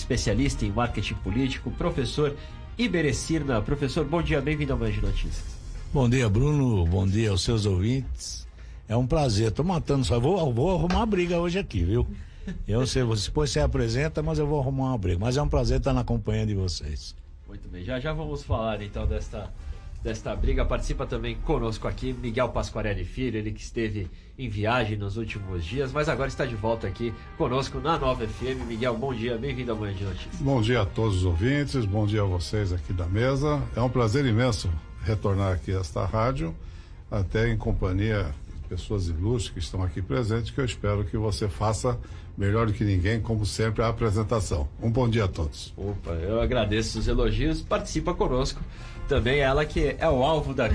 especialista em marketing político, professor Iberê Cirna. Professor, bom dia, bem-vindo ao Manhã de Notícias. Bom dia, Bruno, bom dia aos seus ouvintes. É um prazer, tô matando, só vou arrumar uma briga hoje aqui, viu? Eu sei, depois você apresenta, mas eu vou arrumar uma briga. Mas é um prazer estar na companhia de vocês. Muito bem, já vamos falar então desta briga. Participa também conosco aqui Miguel Pasquarelli Filho, ele que esteve em viagem nos últimos dias, mas agora está de volta aqui conosco na Nova FM. Miguel, bom dia, bem-vindo ao Manhã de Notícias. Bom dia a todos os ouvintes, bom dia a vocês aqui da mesa. É um prazer imenso retornar aqui a esta rádio, até em companhia de pessoas ilustres que estão aqui presentes, que eu espero que você faça melhor do que ninguém, como sempre, a apresentação. Um bom dia a todos. Opa, eu agradeço os elogios. Participa conosco também ela que é o alvo da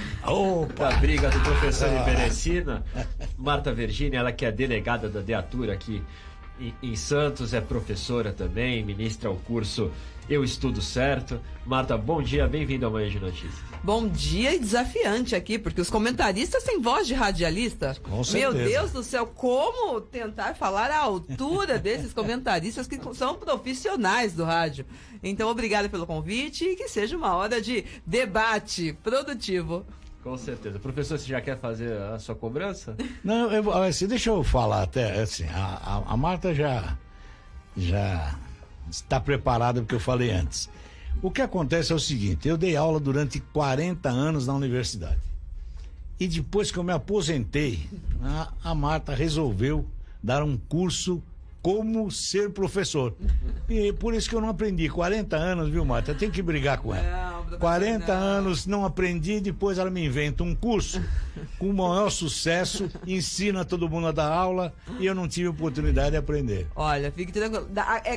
briga do professor Iberê Cirna, Marta Virgínia, ela que é delegada da DEATUR aqui em Santos, é professora também, ministra o curso Eu Estudo Certo. Marta, bom dia, bem-vindo ao Manhã de Notícias. Bom dia e desafiante aqui, porque os comentaristas têm voz de radialista. Com certeza. Meu Deus do céu, como tentar falar à altura desses comentaristas que são profissionais do rádio. Então, obrigada pelo convite e que seja uma hora de debate produtivo. Com certeza. Professor, você já quer fazer a sua cobrança? Não, assim, deixa eu falar até, assim, a Marta já está preparada porque eu falei antes. O que acontece é o seguinte, eu dei aula durante 40 anos na universidade. E depois que eu me aposentei, a Marta resolveu dar um curso como ser professor. E por isso que eu não aprendi. 40 anos, viu, Marta? Eu tenho que brigar com ela. 40 anos, não aprendi, depois ela me inventa um curso com o maior sucesso, ensina todo mundo a dar aula e eu não tive oportunidade de aprender. Olha, fique tranquilo.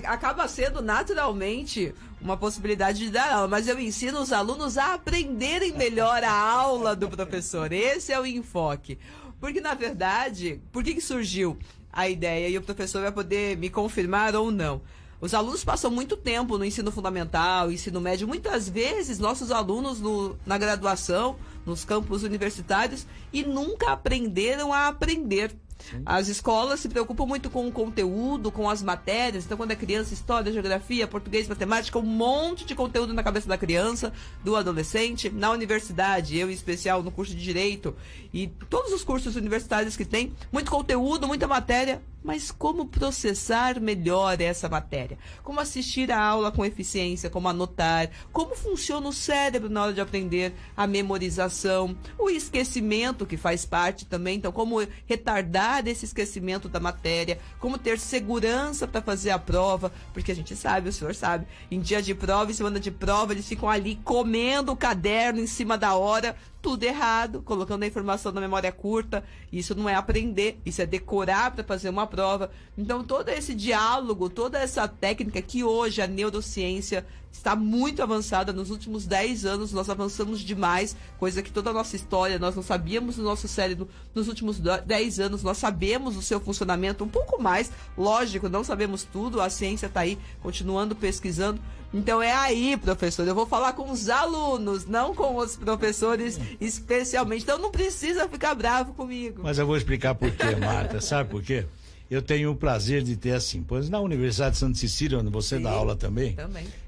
Acaba sendo naturalmente uma possibilidade de dar aula, mas eu ensino os alunos a aprenderem melhor a aula do professor. Esse é o enfoque. Porque, na verdade, por que surgiu a ideia? E o professor vai poder me confirmar ou não. Os alunos passam muito tempo no ensino fundamental, ensino médio. Muitas vezes, nossos alunos na graduação, nos campos universitários, e nunca aprenderam a aprender. Sim. As escolas se preocupam muito com o conteúdo, com as matérias. Então, quando é criança, história, geografia, português, matemática, um monte de conteúdo na cabeça da criança, do adolescente. Na universidade, eu em especial no curso de Direito, e todos os cursos universitários que tem, muito conteúdo, muita matéria. Mas como processar melhor essa matéria? Como assistir a aula com eficiência, como anotar, como funciona o cérebro na hora de aprender, a memorização, o esquecimento que faz parte também, então como retardar esse esquecimento da matéria, como ter segurança para fazer a prova, porque a gente sabe, o senhor sabe, em dia de prova, em semana de prova, eles ficam ali comendo o caderno em cima da hora, tudo errado, colocando a informação na memória curta. Isso não é aprender, isso é decorar para fazer uma prova. Então, todo esse diálogo, toda essa técnica que hoje a neurociência está muito avançada. Nos últimos 10 anos nós avançamos demais, coisa que toda a nossa história nós não sabíamos do nosso cérebro. Nos últimos 10 anos nós sabemos o seu funcionamento um pouco mais, lógico, não sabemos tudo, a ciência está aí continuando pesquisando. Então é aí, professor, eu vou falar com os alunos, não com os professores especialmente. Então não precisa ficar bravo comigo. Mas eu vou explicar por quê, Marta. Sabe por quê? Eu tenho o prazer de ter assim, pois na Universidade de Santa Cecília, onde você dá aula também,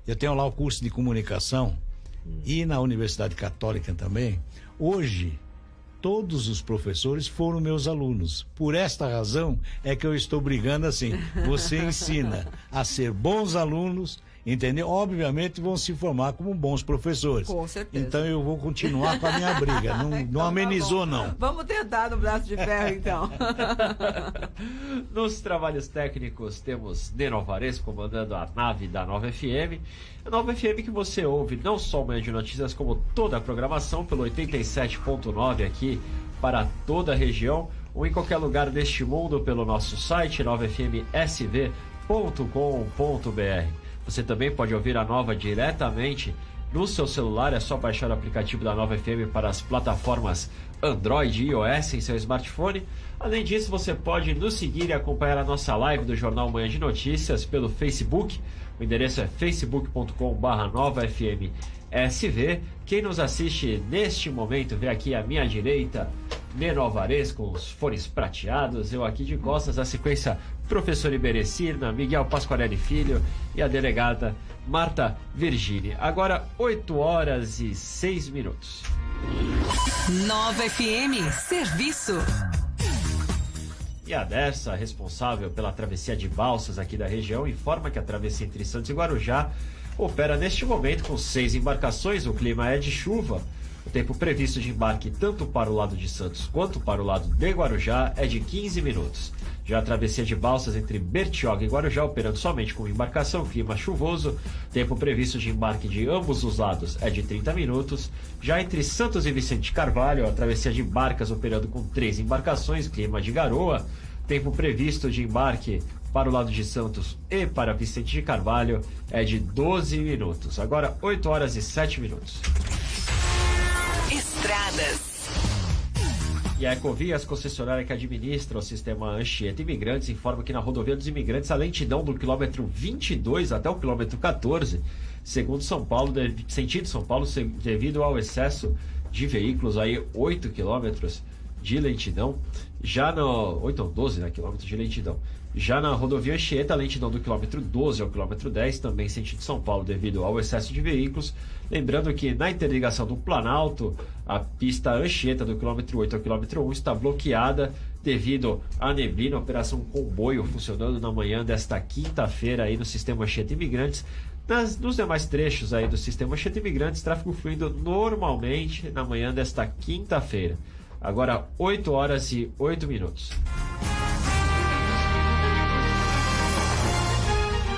eu tenho lá o curso de comunicação e na Universidade Católica também. Hoje, todos os professores foram meus alunos. Por esta razão é que eu estou brigando assim. Você ensina a ser bons alunos, entendeu? Obviamente vão se formar como bons professores. Com certeza. Então eu vou continuar com a minha briga. Não, então, não amenizou, não. Vamos tentar no braço de ferro, então. Nos trabalhos técnicos temos Neno Alvarez comandando a nave da Nova FM. A Nova FM que você ouve não só o Manhã de Notícias, como toda a programação pelo 87.9 aqui para toda a região, ou em qualquer lugar deste mundo pelo nosso site novafmsv.com.br. Você também pode ouvir a Nova diretamente no seu celular, é só baixar o aplicativo da Nova FM para as plataformas Android e iOS em seu smartphone. Além disso, você pode nos seguir e acompanhar a nossa live do Jornal Manhã de Notícias pelo Facebook. O endereço é facebook.com/novafmsv. Quem nos assiste neste momento, vê aqui à minha direita Neno Alvarez com os fones prateados, eu aqui de costas, a sequência professor Iberecina, Miguel Pasquarelli Filho e a delegada Marta Vergini. Agora 8h06. Nova FM, serviço. E a Dersa, responsável pela travessia de balsas aqui da região, informa que a travessia entre Santos e Guarujá opera neste momento com 6 embarcações. O clima é de chuva. O tempo previsto de embarque tanto para o lado de Santos quanto para o lado de Guarujá é de 15 minutos. Já a travessia de balsas entre Bertioga e Guarujá operando somente com embarcação, clima chuvoso. Tempo previsto de embarque de ambos os lados é de 30 minutos. Já entre Santos e Vicente Carvalho, a travessia de barcas operando com 3 embarcações, clima de garoa. Tempo previsto de embarque para o lado de Santos e para Vicente de Carvalho é de 12 minutos. Agora 8h07. Estradas. E a Ecovias, concessionária que administra o sistema Anchieta Imigrantes, informa que na rodovia dos Imigrantes a lentidão do quilômetro 22 até o quilômetro 14, segundo São Paulo, sentido São Paulo, devido ao excesso de veículos, aí 8 quilômetros de lentidão. Já no 8 ou 12 quilômetros de lentidão. Já na rodovia Anchieta, a lentidão do quilômetro 12 ao quilômetro 10, também sentido São Paulo, devido ao excesso de veículos. Lembrando que na interligação do Planalto, a pista Anchieta do quilômetro 8 ao quilômetro 1 está bloqueada devido à neblina. Operação comboio funcionando na manhã desta quinta-feira aí no sistema Anchieta Imigrantes. Nos demais trechos aí do sistema Anchieta Imigrantes, tráfego fluindo normalmente na manhã desta quinta-feira. Agora 8h08.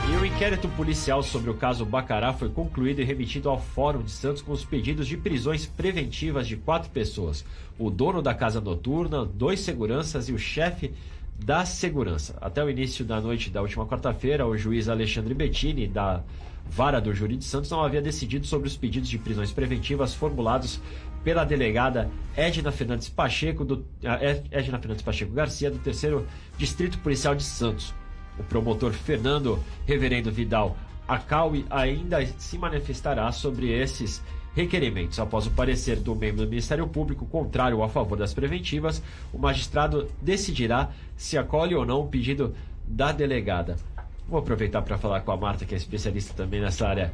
E o inquérito policial sobre o caso Bacará foi concluído e remetido ao Fórum de Santos com os pedidos de prisões preventivas de 4 pessoas. O dono da casa noturna, 2 seguranças e o chefe da segurança. Até o início da noite da última quarta-feira, o juiz Alexandre Bettini, da Vara do Júri de Santos, não havia decidido sobre os pedidos de prisões preventivas formulados pela delegada Edna Fernandes Pacheco Garcia, do 3º Distrito Policial de Santos. O promotor Fernando Reverendo Vidal Acaui ainda se manifestará sobre esses requerimentos. Após o parecer do membro do Ministério Público contrário ou a favor das preventivas, o magistrado decidirá se acolhe ou não o pedido da delegada. Vou aproveitar para falar com a Marta, que é especialista também nessa área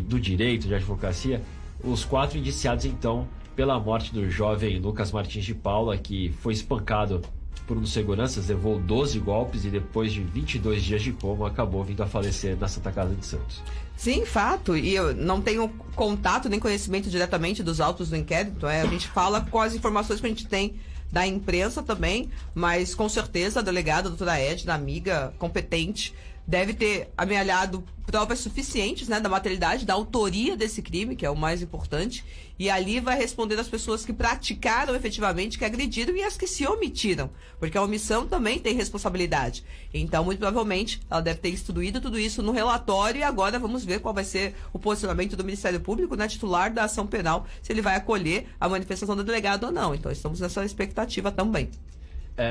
do direito, de advocacia. Os 4 indiciados, então, pela morte do jovem Lucas Martins de Paula, que foi espancado por um dos seguranças, levou 12 golpes e depois de 22 dias de coma acabou vindo a falecer na Santa Casa de Santos. Sim, fato. E eu não tenho contato nem conhecimento diretamente dos autos do inquérito. A gente fala com as informações que a gente tem da imprensa também, mas com certeza a delegada, a doutora Edna, amiga competente, deve ter amealhado provas suficientes, né, da materialidade, da autoria desse crime, que é o mais importante, e ali vai responder as pessoas que praticaram efetivamente, que agrediram e as que se omitiram, porque a omissão também tem responsabilidade. Então, muito provavelmente, ela deve ter instruído tudo isso no relatório e agora vamos ver qual vai ser o posicionamento do Ministério Público, né, titular da ação penal, se ele vai acolher a manifestação do delegado ou não. Então, estamos nessa expectativa também.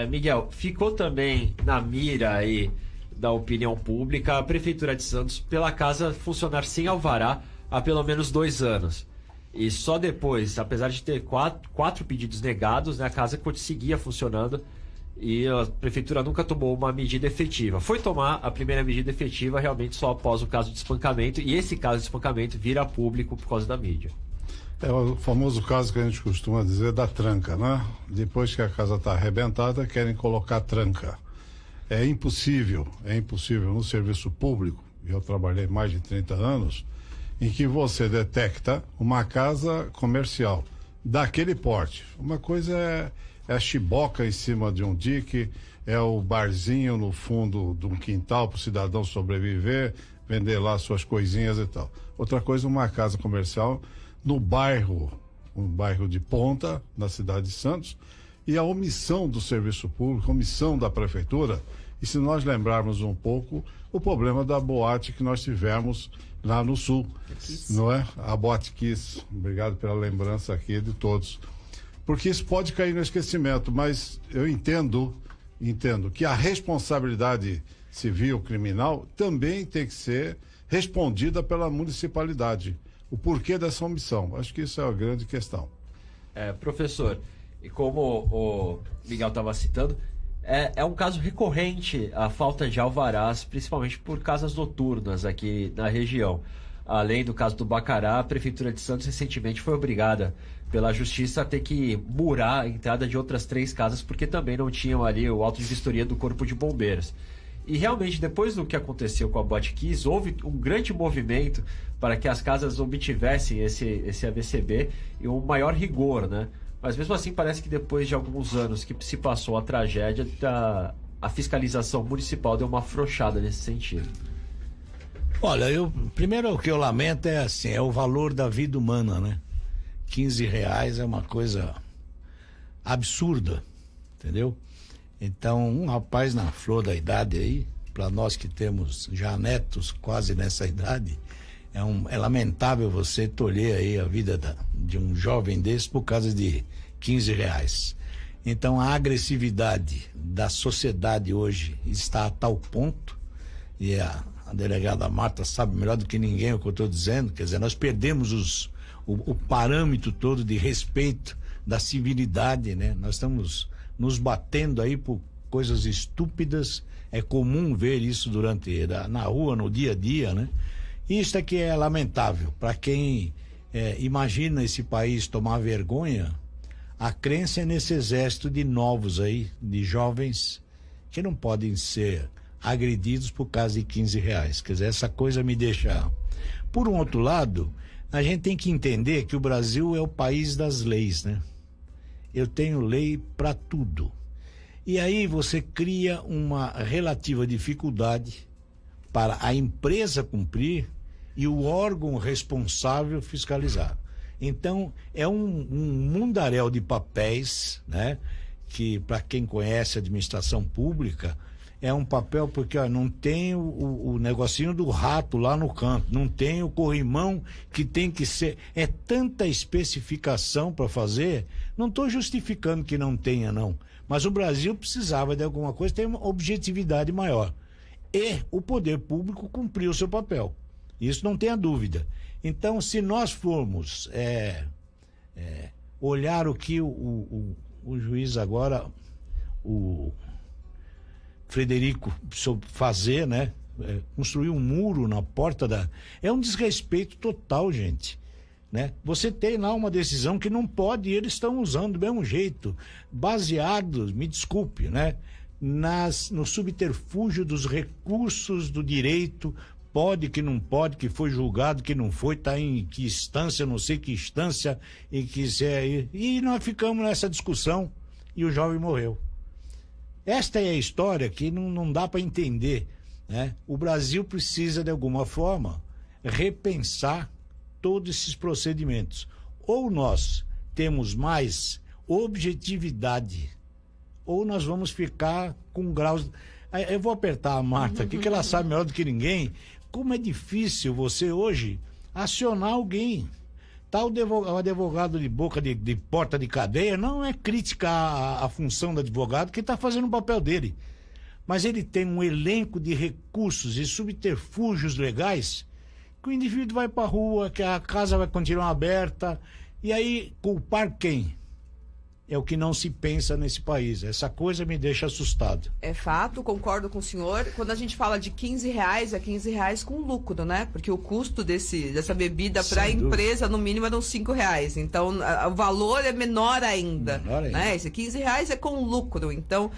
Miguel, ficou também na mira aí da opinião pública a Prefeitura de Santos pela casa funcionar sem alvará há pelo menos 2 anos. E só depois, apesar de ter 4 pedidos negados, né, a casa seguia funcionando e a Prefeitura nunca tomou uma medida efetiva. Foi tomar a primeira medida efetiva realmente só após o caso de espancamento, e esse caso de espancamento vira público por causa da mídia. É o famoso caso que a gente costuma dizer da tranca, né? Depois que a casa está arrebentada, querem colocar tranca. É impossível no serviço público, e eu trabalhei mais de 30 anos, em que você detecta uma casa comercial daquele porte. Uma coisa é a chiboca em cima de um dique, é o barzinho no fundo de um quintal para o cidadão sobreviver, vender lá suas coisinhas e tal. Outra coisa, uma casa comercial no bairro, um bairro de ponta, na cidade de Santos, e a omissão do serviço público, a omissão da prefeitura. E se nós lembrarmos um pouco, o problema da boate que nós tivemos lá no sul, não é? A Boate Kiss. Obrigado pela lembrança aqui de todos. Porque isso pode cair no esquecimento, mas eu entendo que a responsabilidade civil, criminal, também tem que ser respondida pela municipalidade. O porquê dessa omissão? Acho que isso é a grande questão. Professor, E como o Miguel estava citando, é um caso recorrente a falta de alvarás, principalmente por casas noturnas aqui na região. Além do caso do Bacará, a Prefeitura de Santos recentemente foi obrigada pela Justiça a ter que murar a entrada de outras 3 casas, porque também não tinham ali o auto de vistoria do Corpo de Bombeiros. E realmente, depois do que aconteceu com a Botkiss, houve um grande movimento para que as casas obtivessem esse AVCB e um maior rigor, né? Mas mesmo assim, parece que depois de alguns anos que se passou a tragédia, a fiscalização municipal deu uma afrouxada nesse sentido. Olha, primeiro o que eu lamento é assim, é o valor da vida humana, né? R$15 é uma coisa absurda, entendeu? Então, um rapaz na flor da idade aí, para nós que temos já netos quase nessa idade, é lamentável você tolher aí a vida de um jovem desse por causa de R$15. Então, a agressividade da sociedade hoje está a tal ponto, e a delegada Marta sabe melhor do que ninguém o que eu estou dizendo, quer dizer, nós perdemos o parâmetro todo de respeito, da civilidade, né? Nós estamos nos batendo aí por coisas estúpidas, é comum ver isso na rua, no dia a dia, né? Isso aqui é lamentável, para quem imagina esse país tomar vergonha, a crença é nesse exército de novos aí, de jovens, que não podem ser agredidos por causa de R$15. Quer dizer, essa coisa me deixa... Por um outro lado, a gente tem que entender que o Brasil é o país das leis, né? Eu tenho lei para tudo. E aí você cria uma relativa dificuldade para a empresa cumprir e o órgão responsável fiscalizar. Então, é um mundaréu de papéis, né? Que, para quem conhece a administração pública, é um papel porque não tem o negocinho do rato lá no canto, não tem o corrimão que tem que ser. É tanta especificação para fazer, não estou justificando que não tenha, não. Mas o Brasil precisava de alguma coisa, ter uma objetividade maior. E o poder público cumpriu o seu papel. Isso não tenha dúvida. Então, se nós formos olhar o que o juiz agora, o Frederico, fazer, né? Construir um muro na porta é um desrespeito total, gente, né? Você tem lá uma decisão que não pode, e eles estão usando do mesmo jeito, baseados, me desculpe, né? No subterfúgio dos recursos do direito, pode, que não pode, que foi julgado, que não foi, está em que instância, não sei que instância, e nós ficamos nessa discussão e o jovem morreu. Esta é a história que não dá para entender, né? O Brasil precisa, de alguma forma, repensar todos esses procedimentos. Ou nós temos mais objetividade, ou nós vamos ficar com graus... Eu vou apertar a Marta aqui, que ela sabe melhor do que ninguém, como é difícil você hoje acionar alguém. Tá o advogado de boca de porta de cadeia, não é crítica à função do advogado, que está fazendo o papel dele. Mas ele tem um elenco de recursos e subterfúgios legais que o indivíduo vai para a rua, que a casa vai continuar aberta, e aí culpar quem? É o que não se pensa nesse país. Essa coisa me deixa assustado. É fato, concordo com o senhor. Quando a gente fala de R$15, é R$15 com lucro, né? Porque o custo dessa bebida para a empresa, no mínimo, eram R$5. Então, o valor é menor ainda. Né? Esse R$15 é com lucro. Então,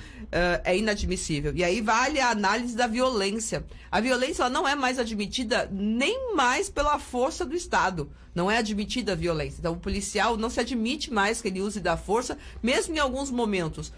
é inadmissível. E aí vale a análise da violência. A violência ela não é mais admitida nem mais pela força do Estado. Não é admitida a violência. Então, o policial não se admite mais que ele use da força, mesmo em alguns momentos.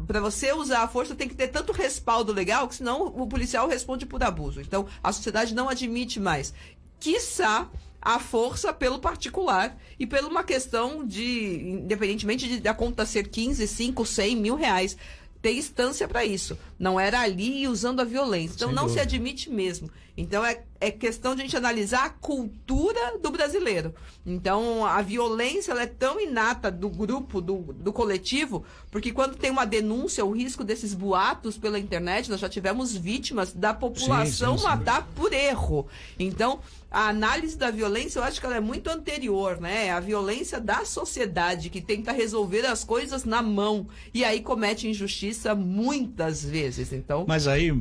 Para você usar a força tem que ter tanto respaldo legal, que senão o policial responde por abuso. Então, a sociedade não admite mais. Quiçá a força pelo particular e por uma questão independentemente da conta ser 15, 5, 100, R$1.000, tem instância para isso. Não era ali usando a violência. Então Sem não se dúvida. admite mesmo. Então é questão de a gente analisar a cultura do brasileiro. Então a violência ela é tão inata do grupo, do coletivo, porque quando tem uma denúncia, o risco desses boatos pela internet, nós já tivemos vítimas da população sim. matar por erro. Então a análise da violência, eu acho que ela é muito anterior, né? É a violência da sociedade que tenta resolver as coisas na mão e aí comete injustiça muitas vezes. Então, Mas aí,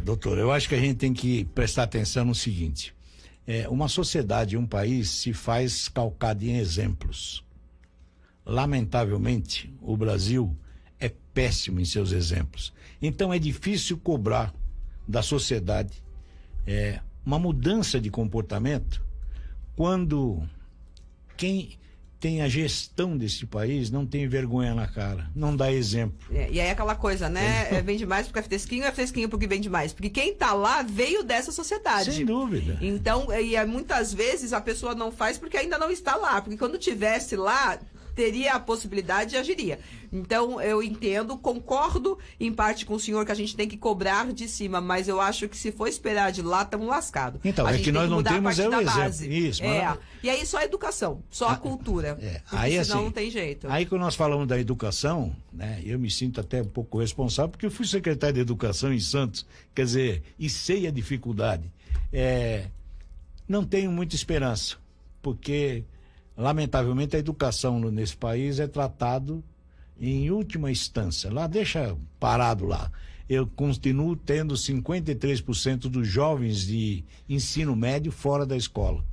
doutor, eu acho que a gente tem que prestar atenção no seguinte: uma sociedade, um país se faz calcado em exemplos. Lamentavelmente, o Brasil é péssimo em seus exemplos. Então é difícil cobrar da sociedade uma mudança de comportamento quando quem tem a gestão desse país não tem vergonha na cara, não dá exemplo. e aí aquela coisa, né? Vende mais porque é fresquinho porque vende mais. Porque quem tá lá veio dessa sociedade. Sem dúvida. Então, muitas vezes a pessoa não faz porque ainda não está lá. Porque quando tivesse lá, teria a possibilidade e agiria. Então, eu entendo, concordo em parte com o senhor que a gente tem que cobrar de cima, mas eu acho que se for esperar de lá, estamos lascados. Então, a é gente que tem nós não mudar a temos partir o da exemplo. base. Isso, mas E aí só a educação, só a cultura. Porque Aí, senão assim, não tem jeito. Aí quando nós falamos da educação, né, eu me sinto até um pouco responsável, porque eu fui secretário de Educação em Santos, quer dizer, e sei a dificuldade. Não tenho muita esperança, porque lamentavelmente a educação nesse país é tratado em última instância. Lá deixa parado lá. Eu continuo tendo 53% dos jovens de ensino médio fora da escola,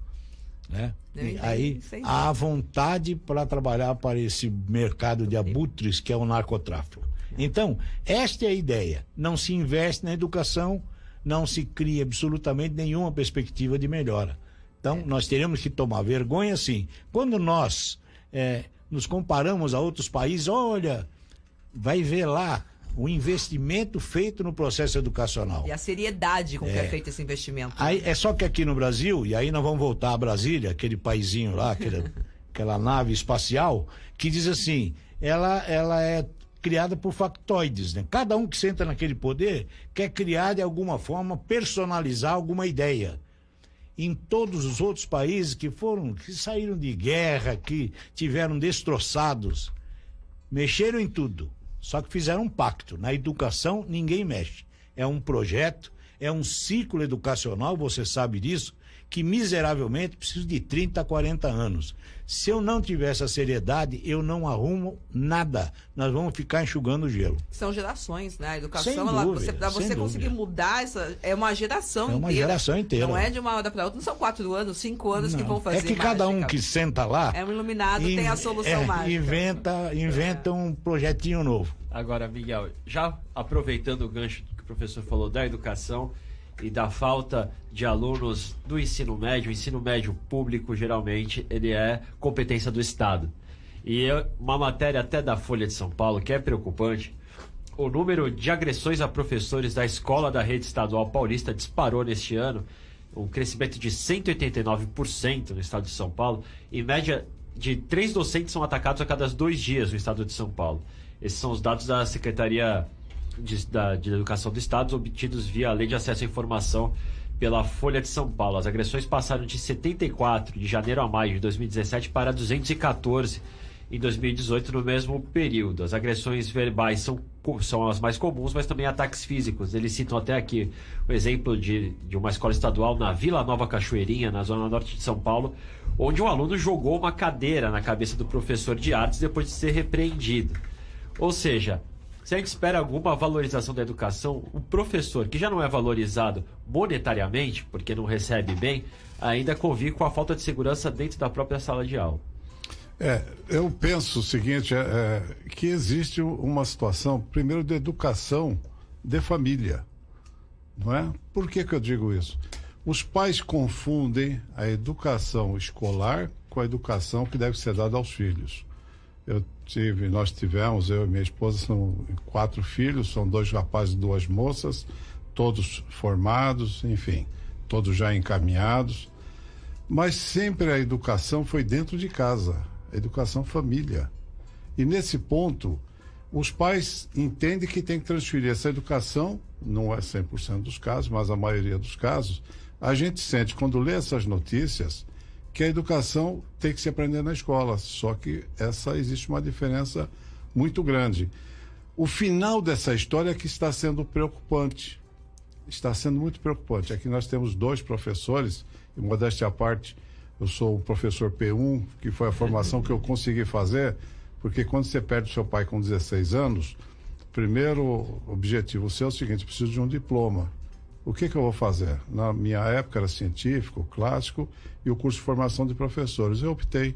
né? E aí há vontade para trabalhar para esse mercado de abutres que é o narcotráfico. Então, esta é a ideia. Não se investe na educação, não se cria absolutamente nenhuma perspectiva de melhora. Então, nós teremos que tomar vergonha, sim. Quando nós nos comparamos a outros países, olha, vai ver lá o investimento feito no processo educacional. E a seriedade com que é feito esse investimento. Aí, é só que aqui no Brasil, e aí nós vamos voltar a Brasília, aquele paizinho lá, aquela nave espacial, que diz assim, ela é criada por factoides, né? Cada um que senta naquele poder quer criar de alguma forma, personalizar alguma ideia. Em todos os outros países que saíram de guerra, que tiveram destroçados, mexeram em tudo, só que fizeram um pacto. Na educação ninguém mexe. É um projeto, é um ciclo educacional, você sabe disso, que miseravelmente precisa de 30 a 40 anos. Se eu não tiver essa seriedade, eu não arrumo nada. Nós vamos ficar enxugando o gelo. São gerações, né? A educação, Sem dúvida, para você sem conseguir dúvida. mudar é uma geração inteira. É uma geração inteira. Não é de uma hora para outra, não são 4 anos, 5 anos que vão fazer. É que cada um mágica. que senta lá É um iluminado, tem a solução mágica. inventa um projetinho novo. Agora, Miguel, já aproveitando o gancho que o professor falou da educação e da falta de alunos do ensino médio, o ensino médio público, geralmente, ele é competência do Estado. E uma matéria até da Folha de São Paulo, que é preocupante, o número de agressões a professores da escola da rede estadual paulista disparou neste ano, um crescimento de 189% no estado de São Paulo. Em média, de 3 docentes são atacados a cada 2 dias no estado de São Paulo. Esses são os dados da Secretaria de Educação do Estado, obtidos via a Lei de Acesso à Informação pela Folha de São Paulo. As agressões passaram de 74 de janeiro a maio de 2017 para 214 em 2018, no mesmo período. As agressões verbais são as mais comuns, mas também ataques físicos. Eles citam até aqui o exemplo de uma escola estadual na Vila Nova Cachoeirinha, na zona norte de São Paulo, onde um aluno jogou uma cadeira na cabeça do professor de artes depois de ser repreendido. Ou seja, se a gente espera alguma valorização da educação, o professor, que já não é valorizado monetariamente, porque não recebe bem, ainda convive com a falta de segurança dentro da própria sala de aula. Eu penso o seguinte, que existe uma situação, primeiro, de educação de família, não é? Por que eu digo isso? Os pais confundem a educação escolar com a educação que deve ser dada aos filhos. Nós tivemos, eu e minha esposa, são 4 filhos, são 2 rapazes e 2 moças, todos formados, enfim, todos já encaminhados, mas sempre a educação foi dentro de casa, a educação família. E nesse ponto, os pais entendem que tem que transferir essa educação, não é 100% dos casos, mas a maioria dos casos, a gente sente, quando lê essas notícias, que a educação tem que se aprender na escola, só que existe uma diferença muito grande. O final dessa história é que está sendo preocupante. Está sendo muito preocupante. Aqui nós temos 2 professores, e modéstia à parte, eu sou o professor P1, que foi a formação que eu consegui fazer, porque quando você perde o seu pai com 16 anos, primeiro objetivo seu é o seguinte: preciso de um diploma. O que eu vou fazer? Na minha época era científico, clássico e o curso de formação de professores. Eu optei,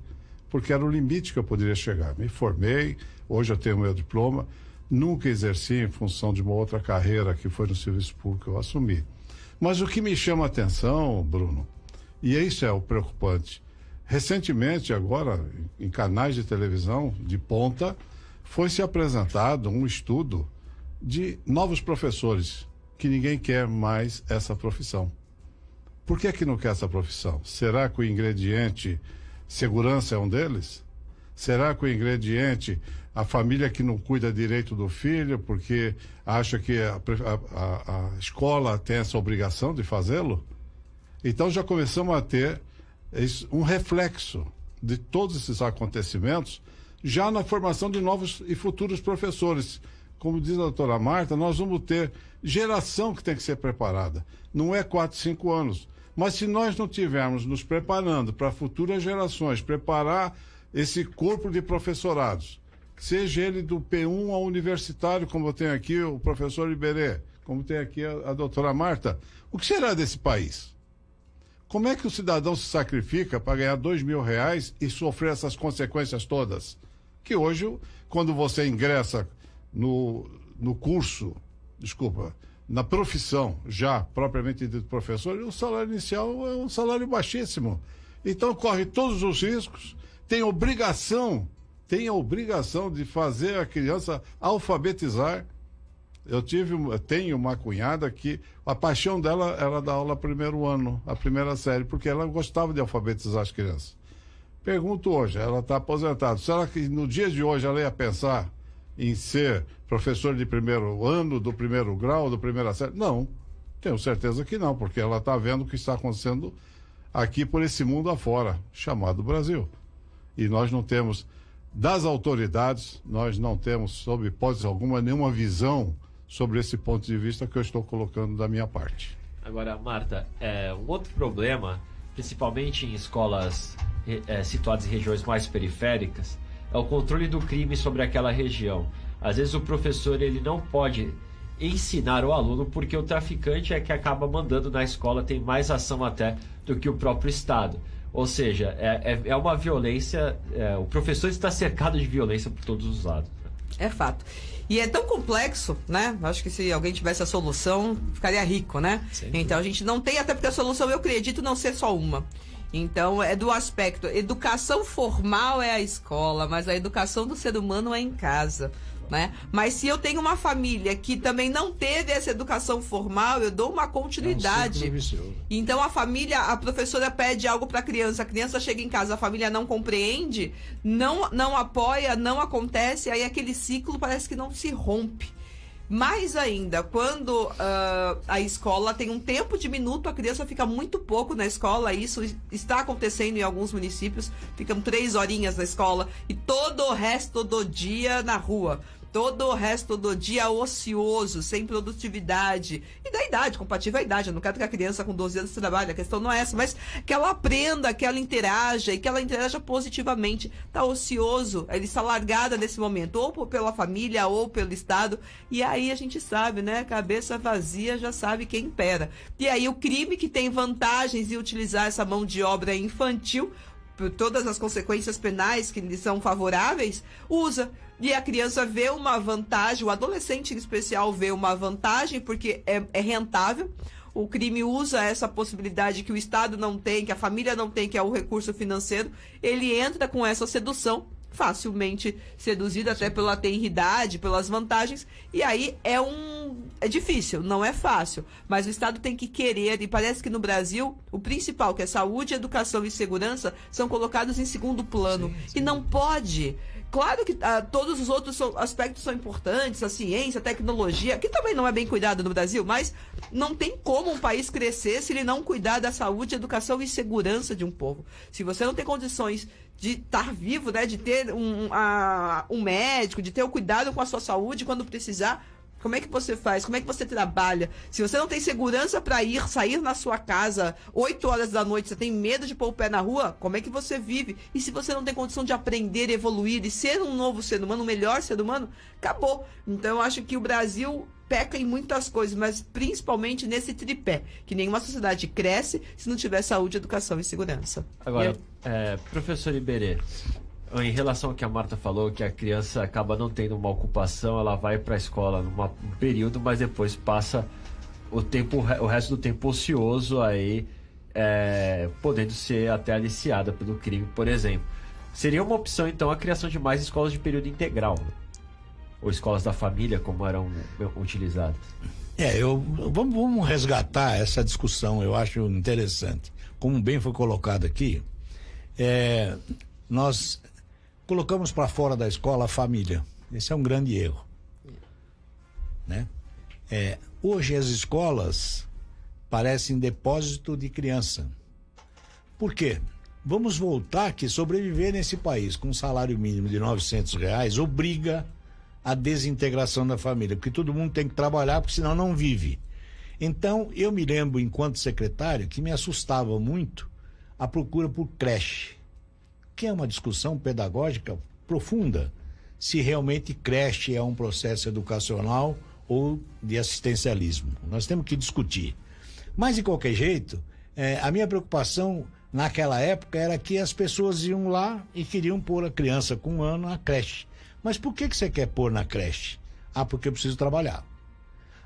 porque era o limite que eu poderia chegar. Me formei, hoje eu tenho meu diploma, nunca exerci em função de uma outra carreira que foi no serviço público que eu assumi. Mas o que me chama a atenção, Bruno, e isso é o preocupante, recentemente agora, em canais de televisão de ponta, foi-se apresentado um estudo de novos professores, que ninguém quer mais essa profissão. Por que não quer essa profissão? Será que o ingrediente segurança é um deles? Será que o ingrediente a família que não cuida direito do filho porque acha que a escola tem essa obrigação de fazê-lo? Então já começamos a ter um reflexo de todos esses acontecimentos já na formação de novos e futuros professores. Como diz a doutora Marta, nós vamos ter geração que tem que ser preparada. Não é 4, 5 anos. Mas se nós não tivermos nos preparando para futuras gerações, preparar esse corpo de professorados, seja ele do P1 ao universitário, como eu tenho aqui o professor Iberê, como tem aqui a doutora Marta, o que será desse país? Como é que o cidadão se sacrifica para ganhar R$2.000 e sofrer essas consequências todas? Que hoje, quando você ingressa no curso, na profissão já propriamente dito professor, o salário inicial é um salário baixíssimo. Então corre todos os riscos, tem a obrigação de fazer a criança alfabetizar. Eu tenho uma cunhada que a paixão dela era dar aula primeiro ano, a primeira série, porque ela gostava de alfabetizar as crianças. Pergunto hoje, ela está aposentada, será que no dia de hoje ela ia pensar em ser professor de primeiro ano, do primeiro grau, do primeira série? Não, tenho certeza que não, porque ela está vendo o que está acontecendo aqui por esse mundo afora, chamado Brasil. E nós não temos, das autoridades, nós não temos, sob hipótese alguma, nenhuma visão sobre esse ponto de vista que eu estou colocando da minha parte. Agora, Marta, um outro problema, principalmente em escolas situadas em regiões mais periféricas, é o controle do crime sobre aquela região. Às vezes o professor ele não pode ensinar o aluno porque o traficante é que acaba mandando na escola, tem mais ação até do que o próprio Estado. Ou seja, é uma violência, o professor está cercado de violência por todos os lados. É fato. E é tão complexo, né? Acho que se alguém tivesse a solução, ficaria rico, né? Então a gente não tem, até porque a solução, eu acredito, não ser só uma. Então, é do aspecto, educação formal é a escola, mas a educação do ser humano é em casa, né? Mas se eu tenho uma família que também não teve essa educação formal, eu dou uma continuidade. Então, a professora pede algo para a criança chega em casa, a família não compreende, não apoia, não acontece, aí aquele ciclo parece que não se rompe. Mais ainda, quando a escola tem um tempo diminuto, a criança fica muito pouco na escola, isso está acontecendo em alguns municípios, ficam 3 horinhas na escola e todo o resto do dia na rua. Todo o resto do dia ocioso, sem produtividade. E da idade, compatível à idade. Eu não quero que a criança com 12 anos trabalhe, a questão não é essa, mas que ela aprenda, que ela interaja e que ela interaja positivamente. Está ocioso, ele está largada nesse momento, ou pela família, ou pelo Estado. E aí a gente sabe, né? Cabeça vazia já sabe quem impera. E aí o crime que tem vantagens em utilizar essa mão de obra infantil, por todas as consequências penais que lhe são favoráveis, usa. E a criança vê uma vantagem, o adolescente em especial vê uma vantagem porque é rentável. O crime usa essa possibilidade que o Estado não tem, que a família não tem, que é o recurso financeiro. Ele entra com essa sedução, facilmente seduzido até pela tenridade, pelas vantagens. E aí é difícil, não é fácil. Mas o Estado tem que querer, e parece que no Brasil, o principal, que é saúde, educação e segurança, são colocados em segundo plano. Sim. E não pode Claro que todos os outros aspectos são importantes, a ciência, a tecnologia, que também não é bem cuidado no Brasil, mas não tem como um país crescer se ele não cuidar da saúde, educação e segurança de um povo. Se você não tem condições de estar vivo, né, de ter um médico, de ter o cuidado com a sua saúde quando precisar, como é que você faz? Como é que você trabalha? Se você não tem segurança para sair na sua casa 8 horas da noite, você tem medo de pôr o pé na rua, como é que você vive? E se você não tem condição de aprender, evoluir e ser um novo ser humano, um melhor ser humano, acabou. Então eu acho que o Brasil peca em muitas coisas, mas principalmente nesse tripé, que nenhuma sociedade cresce se não tiver saúde, educação e segurança. Agora, professor Iberê, em relação ao que a Marta falou, que a criança acaba não tendo uma ocupação, ela vai para a escola num período, mas depois passa o resto do tempo ocioso aí, podendo ser até aliciada pelo crime, por exemplo. Seria uma opção, então, a criação de mais escolas de período integral, né? Ou escolas da família, como eram utilizadas. Vamos resgatar essa discussão, eu acho interessante. Como bem foi colocado aqui, nós colocamos para fora da escola a família. Esse é um grande erro, né? Hoje as escolas parecem depósito de criança. Por quê? Vamos voltar que sobreviver nesse país com um salário mínimo de R$900 obriga a desintegração da família, porque todo mundo tem que trabalhar, porque senão não vive. Então, eu me lembro, enquanto secretário, que me assustava muito a procura por creche, que é uma discussão pedagógica profunda, se realmente creche é um processo educacional ou de assistencialismo. Nós temos que discutir. Mas, de qualquer jeito, a minha preocupação naquela época era que as pessoas iam lá e queriam pôr a criança com 1 ano na creche. Mas por que você quer pôr na creche? Porque eu preciso trabalhar.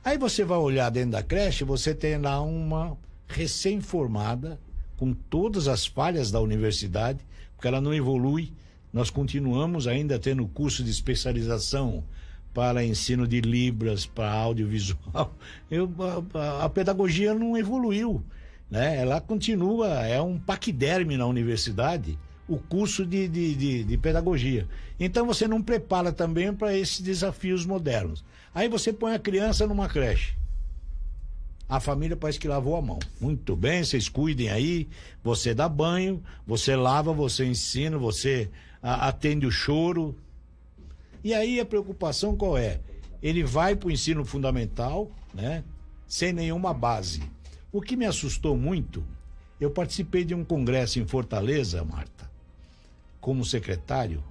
Aí você vai olhar dentro da creche, você tem lá uma recém-formada, com todas as falhas da universidade, porque ela não evolui. Nós continuamos ainda tendo curso de especialização para ensino de Libras, para audiovisual. A pedagogia não evoluiu, né? Ela continua, é um paquiderme na universidade, o curso de pedagogia. Então você não prepara também para esses desafios modernos. Aí você põe a criança numa creche. A família parece que lavou a mão. Muito bem, vocês cuidem aí, você dá banho, você lava, você ensina, você atende o choro. E aí a preocupação qual é? Ele vai para o ensino fundamental, né, sem nenhuma base. O que me assustou muito, eu participei de um congresso em Fortaleza, Marta, como secretário,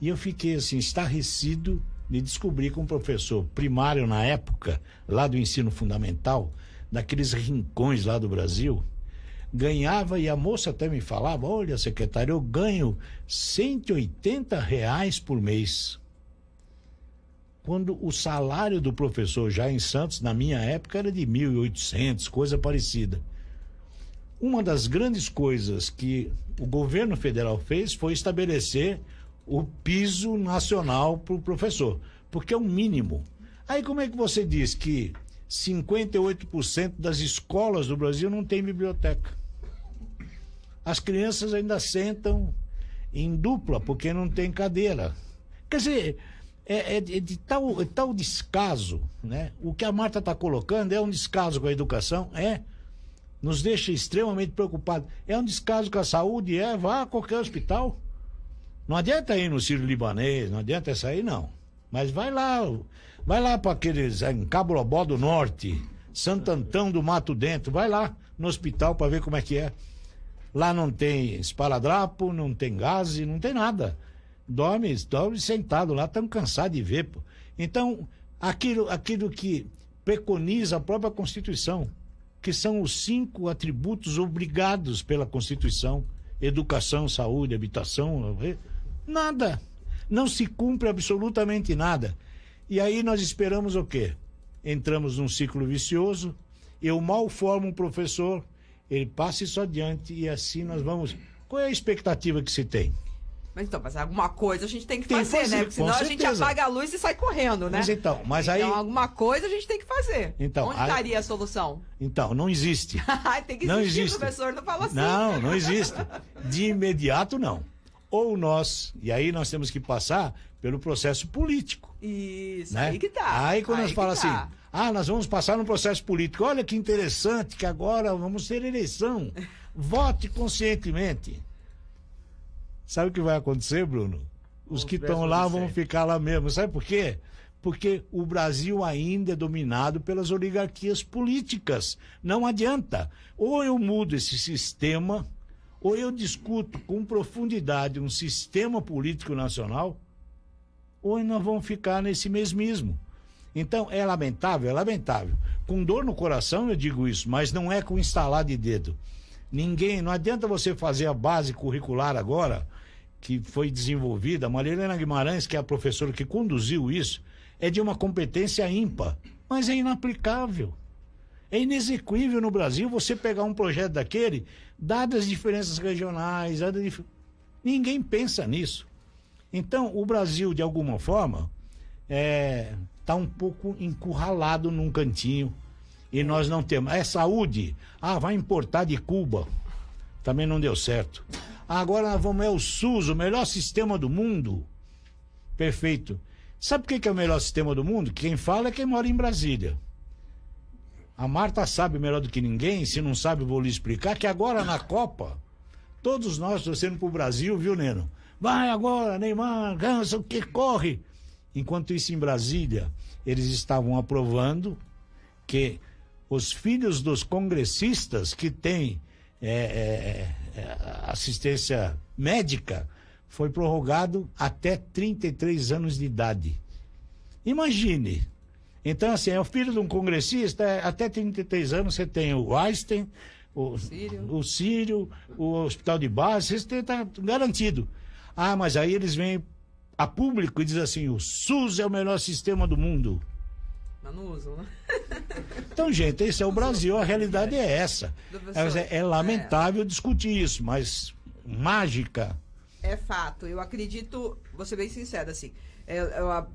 e eu fiquei assim, estarrecido de descobrir que um professor primário na época, lá do ensino fundamental, naqueles rincões lá do Brasil, ganhava, e a moça até me falava, olha, secretário, eu ganho R$180 por mês. Quando o salário do professor já em Santos, na minha época, era de 1.800, coisa parecida. Uma das grandes coisas que o governo federal fez foi estabelecer o piso nacional para o professor, porque é um mínimo. Aí como é que você diz que 58% das escolas do Brasil não tem biblioteca? As crianças ainda sentam em dupla, porque não tem cadeira. Quer dizer, é de tal descaso, né? O que a Marta está colocando é um descaso com a educação, nos deixa extremamente preocupados. É um descaso com a saúde, vá a qualquer hospital. Não adianta ir no Sírio-Libanês, não adianta sair, não. Mas vai lá para aqueles, em Cabo Lobó do Norte, Santo Antão do Mato Dentro, vai lá no hospital para ver como é que é. Lá não tem esparadrapo, não tem gás, não tem nada. Dorme sentado lá, estão cansados de ver. Pô. Então, aquilo que preconiza a própria Constituição, que são os 5 atributos obrigados pela Constituição, educação, saúde, habitação, nada. Não se cumpre absolutamente nada. E aí nós esperamos o quê? Entramos num ciclo vicioso, eu mal formo um professor, ele passa isso adiante e assim nós vamos... Qual é a expectativa que se tem? Mas alguma coisa a gente tem que fazer, né? Porque senão a gente apaga a luz e sai correndo, né? Mas aí... Então alguma coisa a gente tem que fazer. Então, onde estaria a solução? Então, não existe. Tem que existir, professor, não fala assim. Não existe. De imediato, não. ou nós. E aí nós temos que passar pelo processo político. Isso, Né? aí que tá. Aí quando Aí nós falamos que tá. assim, nós vamos passar no processo político. Olha que interessante que agora vamos ter eleição. Vote conscientemente. Sabe o que vai acontecer, Bruno? Os que estão lá vão ficar lá mesmo. Sabe por quê? Porque o Brasil ainda é dominado pelas oligarquias políticas. Não adianta. Ou eu mudo esse sistema, ou eu discuto com profundidade um sistema político nacional, ou nós vamos ficar nesse mesmismo. Então, é lamentável, é lamentável. Com dor no coração eu digo isso, mas não é com instalar de dedo. Não adianta você fazer a base curricular agora, que foi desenvolvida, a Marilena Guimarães, que é a professora que conduziu isso, é de uma competência ímpar, mas é inaplicável. É inexequível no Brasil você pegar um projeto daquele, dadas as diferenças regionais, ninguém pensa nisso. Então, o Brasil, de alguma forma, está um pouco encurralado num cantinho e nós não temos. Saúde, vai importar de Cuba, também não deu certo. Agora nós vamos o SUS, o melhor sistema do mundo. Perfeito. Sabe por que é o melhor sistema do mundo? Quem fala é quem mora em Brasília. A Marta sabe melhor do que ninguém, se não sabe vou lhe explicar, que agora na Copa, todos nós torcendo pro Brasil, viu, Neno? Vai agora, Neymar, cansa, o que corre? Enquanto isso, em Brasília, eles estavam aprovando que os filhos dos congressistas que têm assistência médica foi prorrogado até 33 anos de idade. Imagine. Então, assim, é o filho de um congressista, até 33 anos você tem o Einstein, o Sírio, o hospital de base, você está garantido. Mas aí eles vêm a público e dizem assim, o SUS é o melhor sistema do mundo. Mas não usam, né? Então, gente, esse é o Brasil, a realidade é essa. É lamentável discutir isso, mas mágica. É fato. Eu acredito, vou ser bem sincera, assim,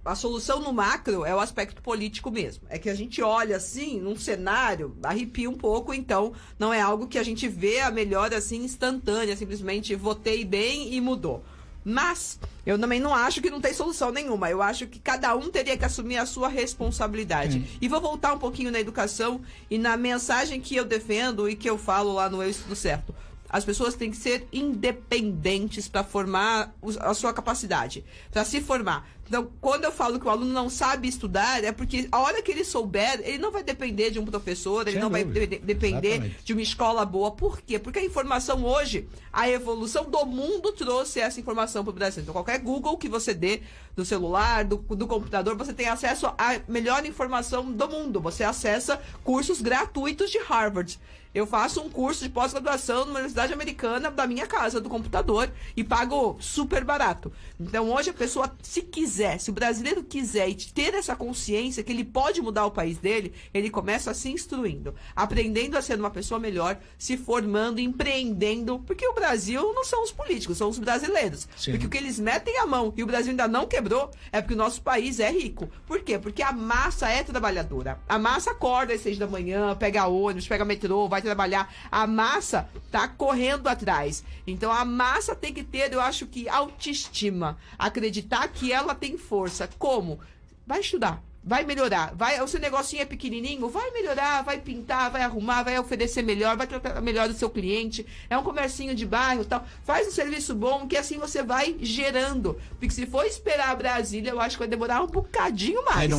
a solução no macro é o aspecto político mesmo. É que a gente olha assim, num cenário, arrepia um pouco, então não é algo que a gente vê a melhora assim instantânea, simplesmente votei bem e mudou. Mas eu também não acho que não tem solução nenhuma. Eu acho que cada um teria que assumir a sua responsabilidade. E vou voltar um pouquinho na educação e na mensagem que eu defendo e que eu falo lá no Eu Estudo Certo. As pessoas têm que ser independentes para formar a sua capacidade, para se formar. Então, quando eu falo que o aluno não sabe estudar, é porque a hora que ele souber, ele não vai depender de um professor, ele não vai depender de uma escola boa. Por quê? Porque a informação hoje, a evolução do mundo trouxe essa informação para o Brasil. Então, qualquer Google que você dê do celular, do computador, você tem acesso à melhor informação do mundo. Você acessa cursos gratuitos de Harvard. Eu faço um curso de pós-graduação numa universidade americana da minha casa, do computador, e pago super barato. Então, hoje, a pessoa, se quiser, se o brasileiro quiser e ter essa consciência que ele pode mudar o país dele, ele começa se instruindo, aprendendo a ser uma pessoa melhor, se formando, empreendendo, porque o Brasil não são os políticos, são os brasileiros. Sim. Porque o que eles metem a mão e o Brasil ainda não quebrou é porque o nosso país é rico. Por quê? Porque a massa é trabalhadora. A massa acorda às 6 da manhã, pega ônibus, pega metrô, vai trabalhar. A massa tá correndo atrás. Então a massa tem que ter, eu acho que, autoestima. Acreditar que ela tem força. Como? Vai estudar. Vai melhorar. O seu negocinho é pequenininho, vai melhorar, vai pintar, vai arrumar, vai oferecer melhor, vai tratar melhor o seu cliente. É um comercinho de bairro e tal. Faz um serviço bom, que assim você vai gerando. Porque se for esperar a Brasília, eu acho que vai demorar um bocadinho mais.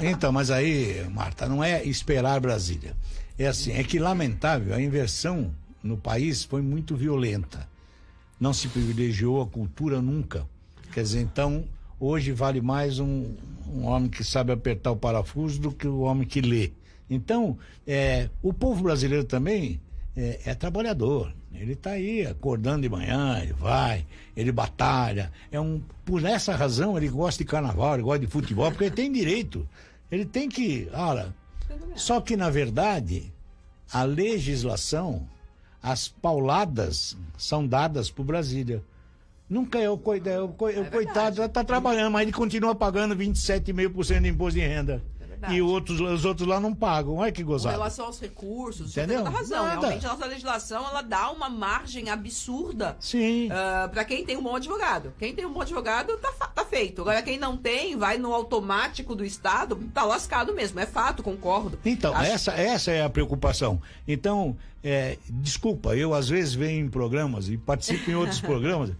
Então, mas aí, Marta, não é esperar Brasília. É assim, é que lamentável, a inversão no país foi muito violenta. Não se privilegiou a cultura nunca. Quer dizer, então, hoje vale mais um homem que sabe apertar o parafuso do que o homem que lê. Então, o povo brasileiro também é trabalhador. Ele está aí acordando de manhã, ele vai, ele batalha. Por essa razão, ele gosta de carnaval, ele gosta de futebol, porque ele tem direito. Ele tem que... Só que, na verdade, a legislação, as pauladas são dadas por Brasília. Nunca o coitado está trabalhando, mas ele continua pagando 27,5% de imposto de renda. verdade. e os outros lá não pagam. Olha que Com gozado. relação aos recursos, Entendeu? você tem toda razão. Nada. Realmente, a nossa legislação, ela dá uma margem absurda Sim. para quem tem um bom advogado. Quem tem um bom advogado, tá feito. Agora, quem não tem, vai no automático do Estado, tá lascado mesmo. É fato, concordo. Então, Acho- essa é a preocupação. Então, desculpa, eu às vezes venho em programas e participo em outros programas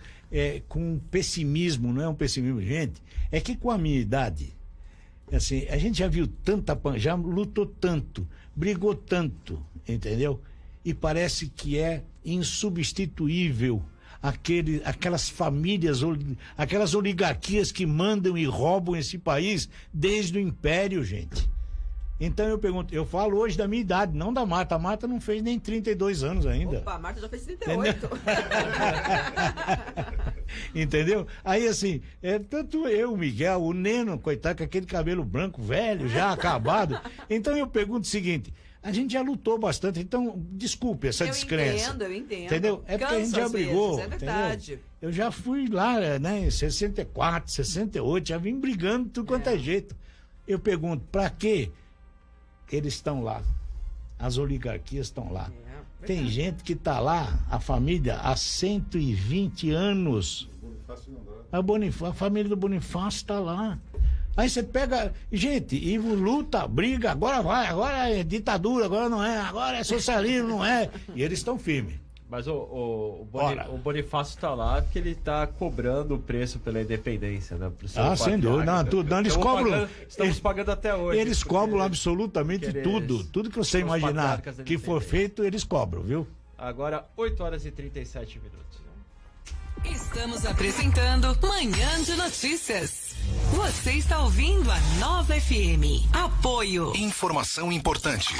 com pessimismo, não é um pessimismo, gente. É que com a minha idade, assim, a gente já viu já lutou tanto, brigou tanto, entendeu? E parece que é insubstituível aquelas famílias, aquelas oligarquias que mandam e roubam esse país desde o Império, gente. Então eu pergunto, eu falo hoje da minha idade, não da Marta. A Marta não fez nem 32 anos ainda. Opa, a Marta já fez 38. Entendeu? Aí assim, tanto eu, o Miguel, o Neno, coitado, com aquele cabelo branco, velho, já acabado. Então eu pergunto o seguinte, a gente já lutou bastante, então desculpe essa descrença. Eu entendo. Entendeu? É porque a gente Cansa já às brigou. vezes, é verdade. Entendeu? Eu já fui lá, né, em 64, 68, já vim brigando de tudo quanto é jeito. Eu pergunto, pra quê? Eles estão lá. As oligarquias estão lá. Tem gente que está lá, a família, há 120 anos. A família do Bonifácio está lá. Aí você pega. Gente, e luta, briga, agora é ditadura, agora não é, agora é socialismo, não é. E eles estão firmes. Mas o Bonifácio está lá porque ele está cobrando o preço pela independência, né? Sem dúvida. Não, eles cobram. Estamos pagando até hoje. Eles cobram absolutamente tudo. Tudo que você imaginar que for feito, eles cobram, viu? Agora, 8 horas e 37 minutos. Estamos apresentando Manhã de Notícias. Você está ouvindo a Nova FM. Apoio. Informação importante.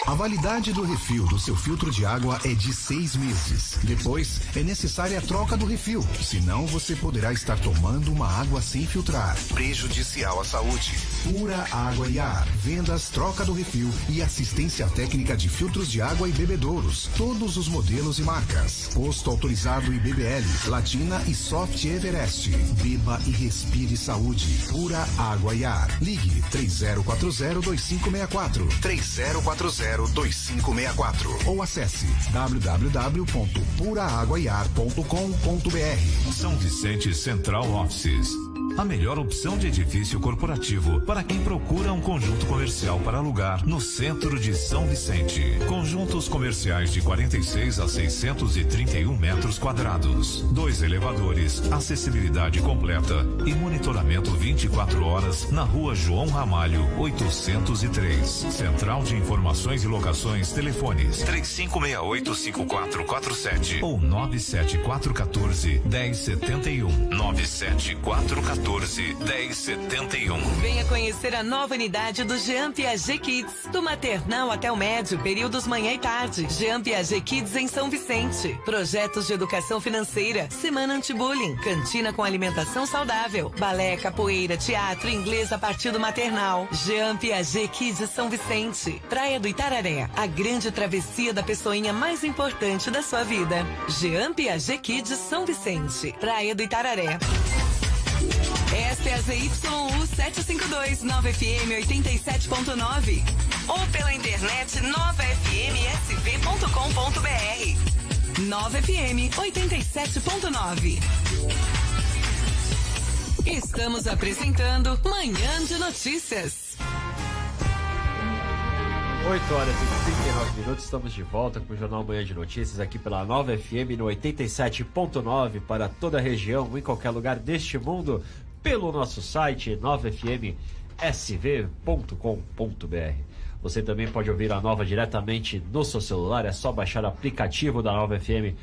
A validade do refil do seu filtro de água é de 6 meses. Depois, é necessária a troca do refil. Senão, você poderá estar tomando uma água sem filtrar, prejudicial à saúde. Pura Água e Ar. Vendas, troca do refil e assistência técnica de filtros de água e bebedouros. Todos os modelos e marcas. Posto autorizado IBBL, Latina e Soft Everest. Beba e respire saúde. Pura Água e Ar. Ligue 3040-2564. 3040-2564 ou acesse www.puraaguaiar.com.br. São Vicente Central Offices. A melhor opção de edifício corporativo para quem procura um conjunto comercial para alugar no centro de São Vicente. Conjuntos comerciais de 46 a 631 metros quadrados. 2 elevadores, acessibilidade completa e monitoramento 24 horas na rua João Ramalho, 803. Central de Informações e Locações, telefones 3568-5447 ou 97414-1071. 97414-1071. Venha conhecer a nova unidade do Jean Piaget Kids. Do maternal até o médio, períodos manhã e tarde. Jean Piaget Kids em São Vicente. Projetos de educação financeira, semana anti-bullying, cantina com alimentação saudável, balé, capoeira, teatro, inglês a partir do maternal. Jean Piaget Kids São Vicente. Praia do Itararé, a grande travessia da pessoinha mais importante da sua vida. Jean Piaget Kids São Vicente. Praia do Itararé. Esta é a ZYU 752, Nova FM 87.9. Ou pela internet novafmsv.com.br. Nova FM 87.9. Estamos apresentando Manhã de Notícias. 8 horas e 39 minutos, estamos de volta com o Jornal Manhã de Notícias aqui pela Nova FM no 87.9 para toda a região, em qualquer lugar deste mundo, pelo nosso site novafmsv.com.br. Você também pode ouvir a Nova diretamente no seu celular, é só baixar o aplicativo da Nova FM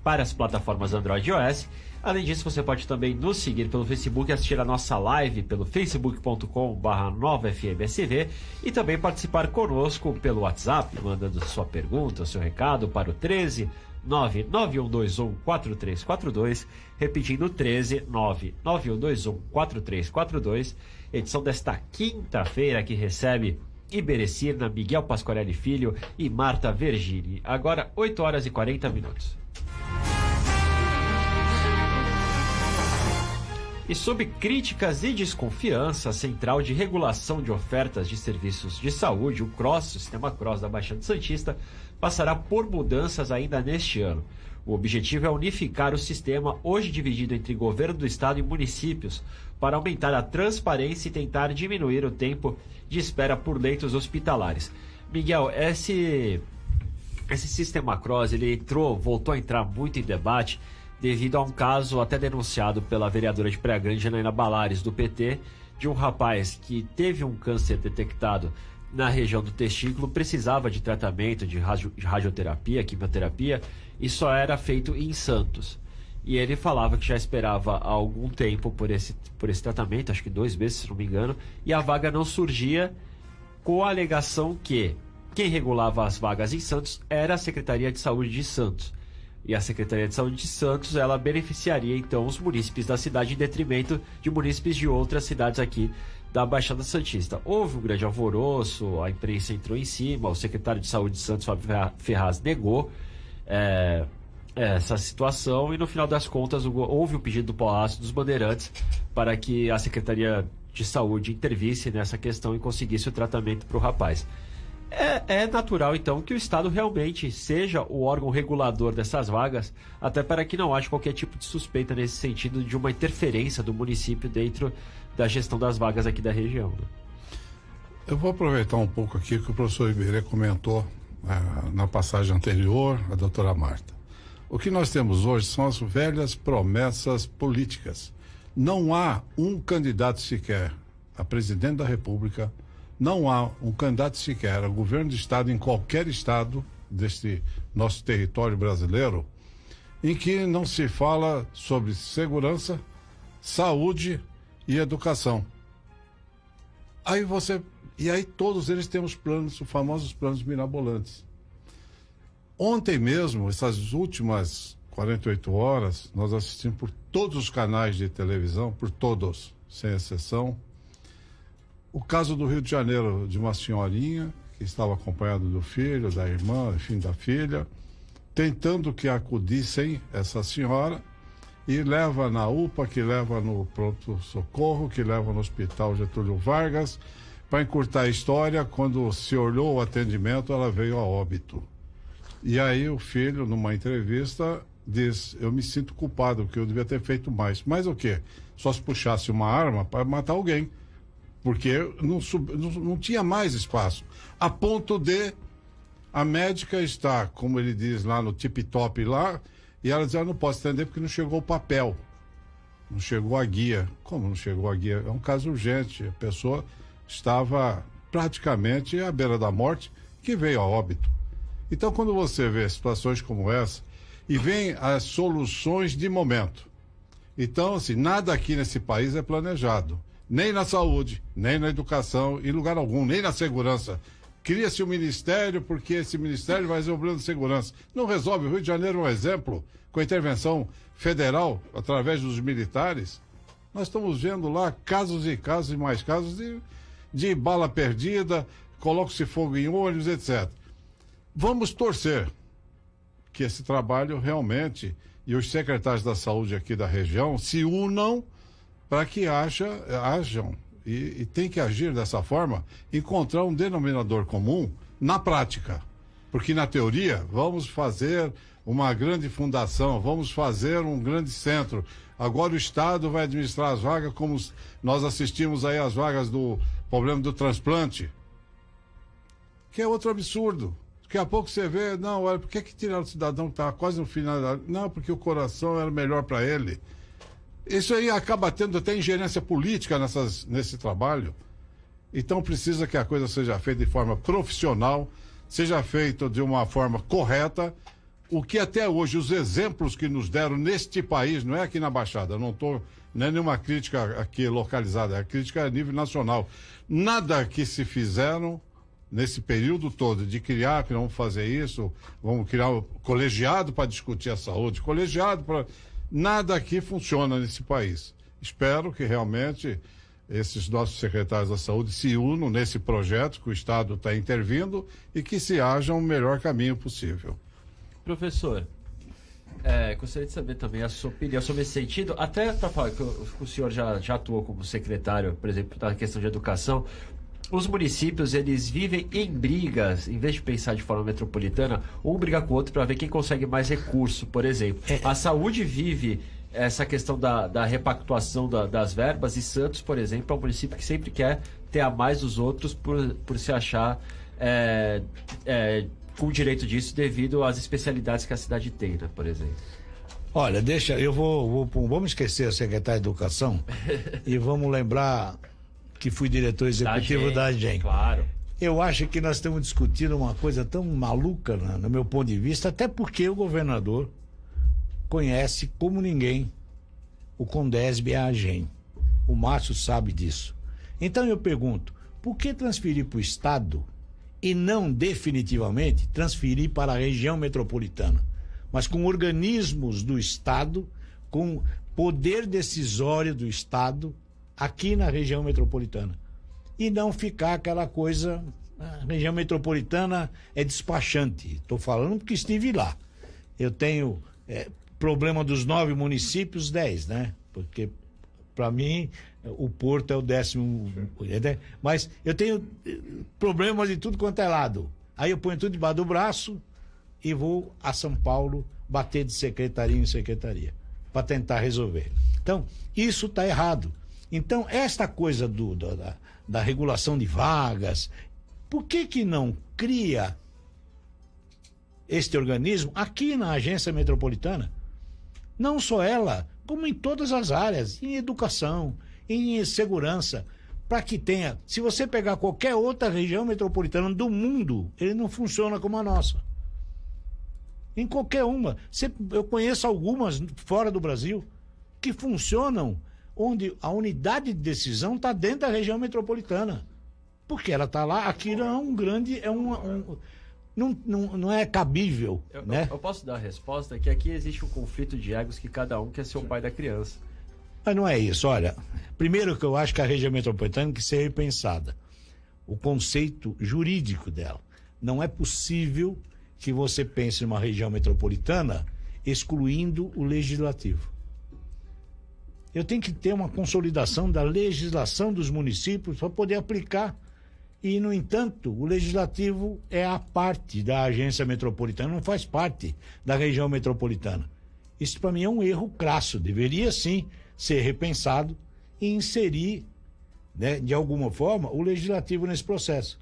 para as plataformas Android e iOS. Além disso, você pode também nos seguir pelo Facebook e assistir a nossa live pelo facebook.com/novafmsv e também participar conosco pelo WhatsApp, mandando sua pergunta, seu recado para o 13991214342, repetindo 13991214342, edição desta quinta-feira que recebe Iberecina, Miguel Pasquarelli Filho e Marta Vergini. Agora 8 horas e 40 minutos. E sob críticas e desconfiança, a Central de Regulação de Ofertas de Serviços de Saúde, o CROSS, o Sistema CROSS da Baixada Santista, passará por mudanças ainda neste ano. O objetivo é unificar o sistema, hoje dividido entre governo do estado e municípios, para aumentar a transparência e tentar diminuir o tempo de espera por leitos hospitalares. Miguel, esse sistema CROSS, ele voltou a entrar muito em debate devido a um caso até denunciado pela vereadora de Praia Grande, Janaína Balares, do PT, de um rapaz que teve um câncer detectado na região do testículo, precisava de tratamento de radioterapia, quimioterapia, e só era feito em Santos. E ele falava que já esperava há algum tempo por esse tratamento, acho que 2 meses, se não me engano, e a vaga não surgia, com a alegação que quem regulava as vagas em Santos era a Secretaria de Saúde de Santos. E a Secretaria de Saúde de Santos, ela beneficiaria então os munícipes da cidade em detrimento de munícipes de outras cidades aqui da Baixada Santista. Houve um grande alvoroço, a imprensa entrou em cima, o secretário de Saúde de Santos, Fábio Ferraz, negou essa situação e no final das contas houve um pedido do Palácio dos Bandeirantes para que a Secretaria de Saúde intervisse nessa questão e conseguisse o tratamento para o rapaz. É natural, então, que o Estado realmente seja o órgão regulador dessas vagas, até para que não haja qualquer tipo de suspeita nesse sentido de uma interferência do município dentro da gestão das vagas aqui da região. Né? Eu vou aproveitar um pouco aqui que o professor Iberê comentou na passagem anterior, a doutora Marta. O que nós temos hoje são as velhas promessas políticas. Não há um candidato sequer a presidente da República, não há um candidato sequer a governo de estado em qualquer estado deste nosso território brasileiro em que não se fala sobre segurança, saúde e educação. E aí todos eles têm os planos, os famosos planos mirabolantes. Ontem mesmo, essas últimas 48 horas, nós assistimos por todos os canais de televisão, por todos, sem exceção, o caso do Rio de Janeiro, de uma senhorinha que estava acompanhada do filho, da irmã, enfim, da filha, tentando que acudissem essa senhora e leva na UPA, que leva no pronto-socorro, que leva no Hospital Getúlio Vargas. Para encurtar a história, quando se olhou o atendimento, ela veio a óbito. E aí o filho, numa entrevista, diz: eu me sinto culpado, porque eu devia ter feito mais. Mas o quê? Só se puxasse uma arma para matar alguém. Porque não tinha mais espaço. A ponto de a médica estar, como ele diz lá no tip-top lá, e ela diz: eu não posso atender porque não chegou o papel. Não chegou a guia. Como não chegou a guia? É um caso urgente. A pessoa estava praticamente à beira da morte, que veio a óbito. Então, quando você vê situações como essa, e vem as soluções de momento. Então, assim, nada aqui nesse país é planejado. Nem na saúde, nem na educação, em lugar algum, nem na segurança. Cria-se um ministério porque esse ministério vai resolver a segurança. Não resolve. O Rio de Janeiro é um exemplo, com a intervenção federal, através dos militares. Nós estamos vendo lá casos e casos e mais casos de bala perdida, coloca-se fogo em ônibus, etc. Vamos torcer que esse trabalho realmente, e os secretários da saúde aqui da região, se unam para que hajam, e tem que agir dessa forma, encontrar um denominador comum na prática. Porque na teoria, vamos fazer uma grande fundação, vamos fazer um grande centro. Agora o Estado vai administrar as vagas, como nós assistimos aí às vagas do problema do transplante, que é outro absurdo. Daqui a pouco você vê, não, olha, por que tiraram o cidadão que estava quase no final? Não, porque o coração era melhor para ele. Isso aí acaba tendo até ingerência política nesse trabalho. Então precisa que a coisa seja feita de forma profissional, seja feita de uma forma correta, o que até hoje os exemplos que nos deram neste país, não é aqui na Baixada, não é nenhuma crítica aqui localizada, é crítica a nível nacional. Nada que se fizeram nesse período todo de criar, que vamos fazer isso, vamos criar um colegiado para discutir a saúde, colegiado para... Nada aqui funciona nesse país. Espero que realmente esses nossos secretários da saúde se unam nesse projeto que o Estado está intervindo e que se haja um melhor caminho possível. Professor, Gostaria de saber também a sua opinião sobre esse sentido, até para falar que o senhor já atuou como secretário, por exemplo, na questão de educação. Os municípios, eles vivem em brigas, em vez de pensar de forma metropolitana, um briga com o outro para ver quem consegue mais recurso, por exemplo. A saúde vive essa questão da repactuação das verbas, e Santos, por exemplo, é um município que sempre quer ter a mais dos outros por se achar com direito disso devido às especialidades que a cidade tem, né, por exemplo. Olha, vamos esquecer a secretária de Educação e vamos lembrar que fui diretor executivo da AGEM. Claro. Eu acho que nós estamos discutindo uma coisa tão maluca, né, no meu ponto de vista, até porque o governador conhece como ninguém o Condesb e a AGEM. O Márcio sabe disso. Então eu pergunto, por que transferir para o Estado e não definitivamente transferir para a região metropolitana, mas com organismos do Estado, com poder decisório do Estado aqui na região metropolitana, e não ficar aquela coisa, a região metropolitana é despachante. Estou falando porque estive lá. Eu tenho problema dos 9 municípios, 10, né? Porque para mim o Porto é o 10º, mas eu tenho problemas de tudo quanto é lado. Aí eu ponho tudo debaixo do braço e vou a São Paulo bater de secretaria em secretaria para tentar resolver. Então, isso está errado. Então, esta coisa da regulação de vagas, por que não cria este organismo aqui na agência metropolitana? Não só ela, como em todas as áreas, em educação, em segurança, para que tenha... Se você pegar qualquer outra região metropolitana do mundo, ele não funciona como a nossa. Em qualquer uma. Eu conheço algumas fora do Brasil que funcionam onde a unidade de decisão está dentro da região metropolitana. Porque ela está lá, aquilo é um grande... Não é cabível, né? Eu posso dar a resposta que aqui existe um conflito de egos que cada um quer ser o pai da criança. Mas não é isso, olha. Primeiro que eu acho que a região metropolitana tem que ser repensada. O conceito jurídico dela. Não é possível que você pense numa região metropolitana excluindo o legislativo. Eu tenho que ter uma consolidação da legislação dos municípios para poder aplicar. E, no entanto, o legislativo é a parte da agência metropolitana, não faz parte da região metropolitana. Isso, para mim, é um erro crasso. Deveria, sim, ser repensado e inserir, né, de alguma forma, o legislativo nesse processo.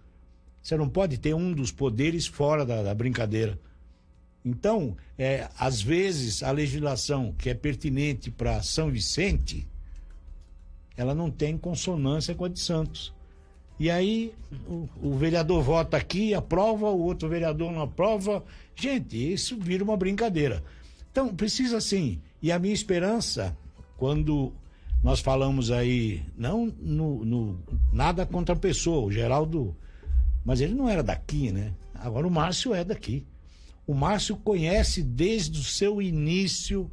Você não pode ter um dos poderes fora da brincadeira. Então, às vezes, a legislação que é pertinente para São Vicente, ela não tem consonância com a de Santos. E aí, o vereador vota aqui, aprova, o outro vereador não aprova. Gente, isso vira uma brincadeira. Então, precisa sim. E a minha esperança, quando nós falamos aí, não nada contra a pessoa, o Geraldo, mas ele não era daqui, né? Agora o Márcio é daqui. O Márcio conhece desde o seu início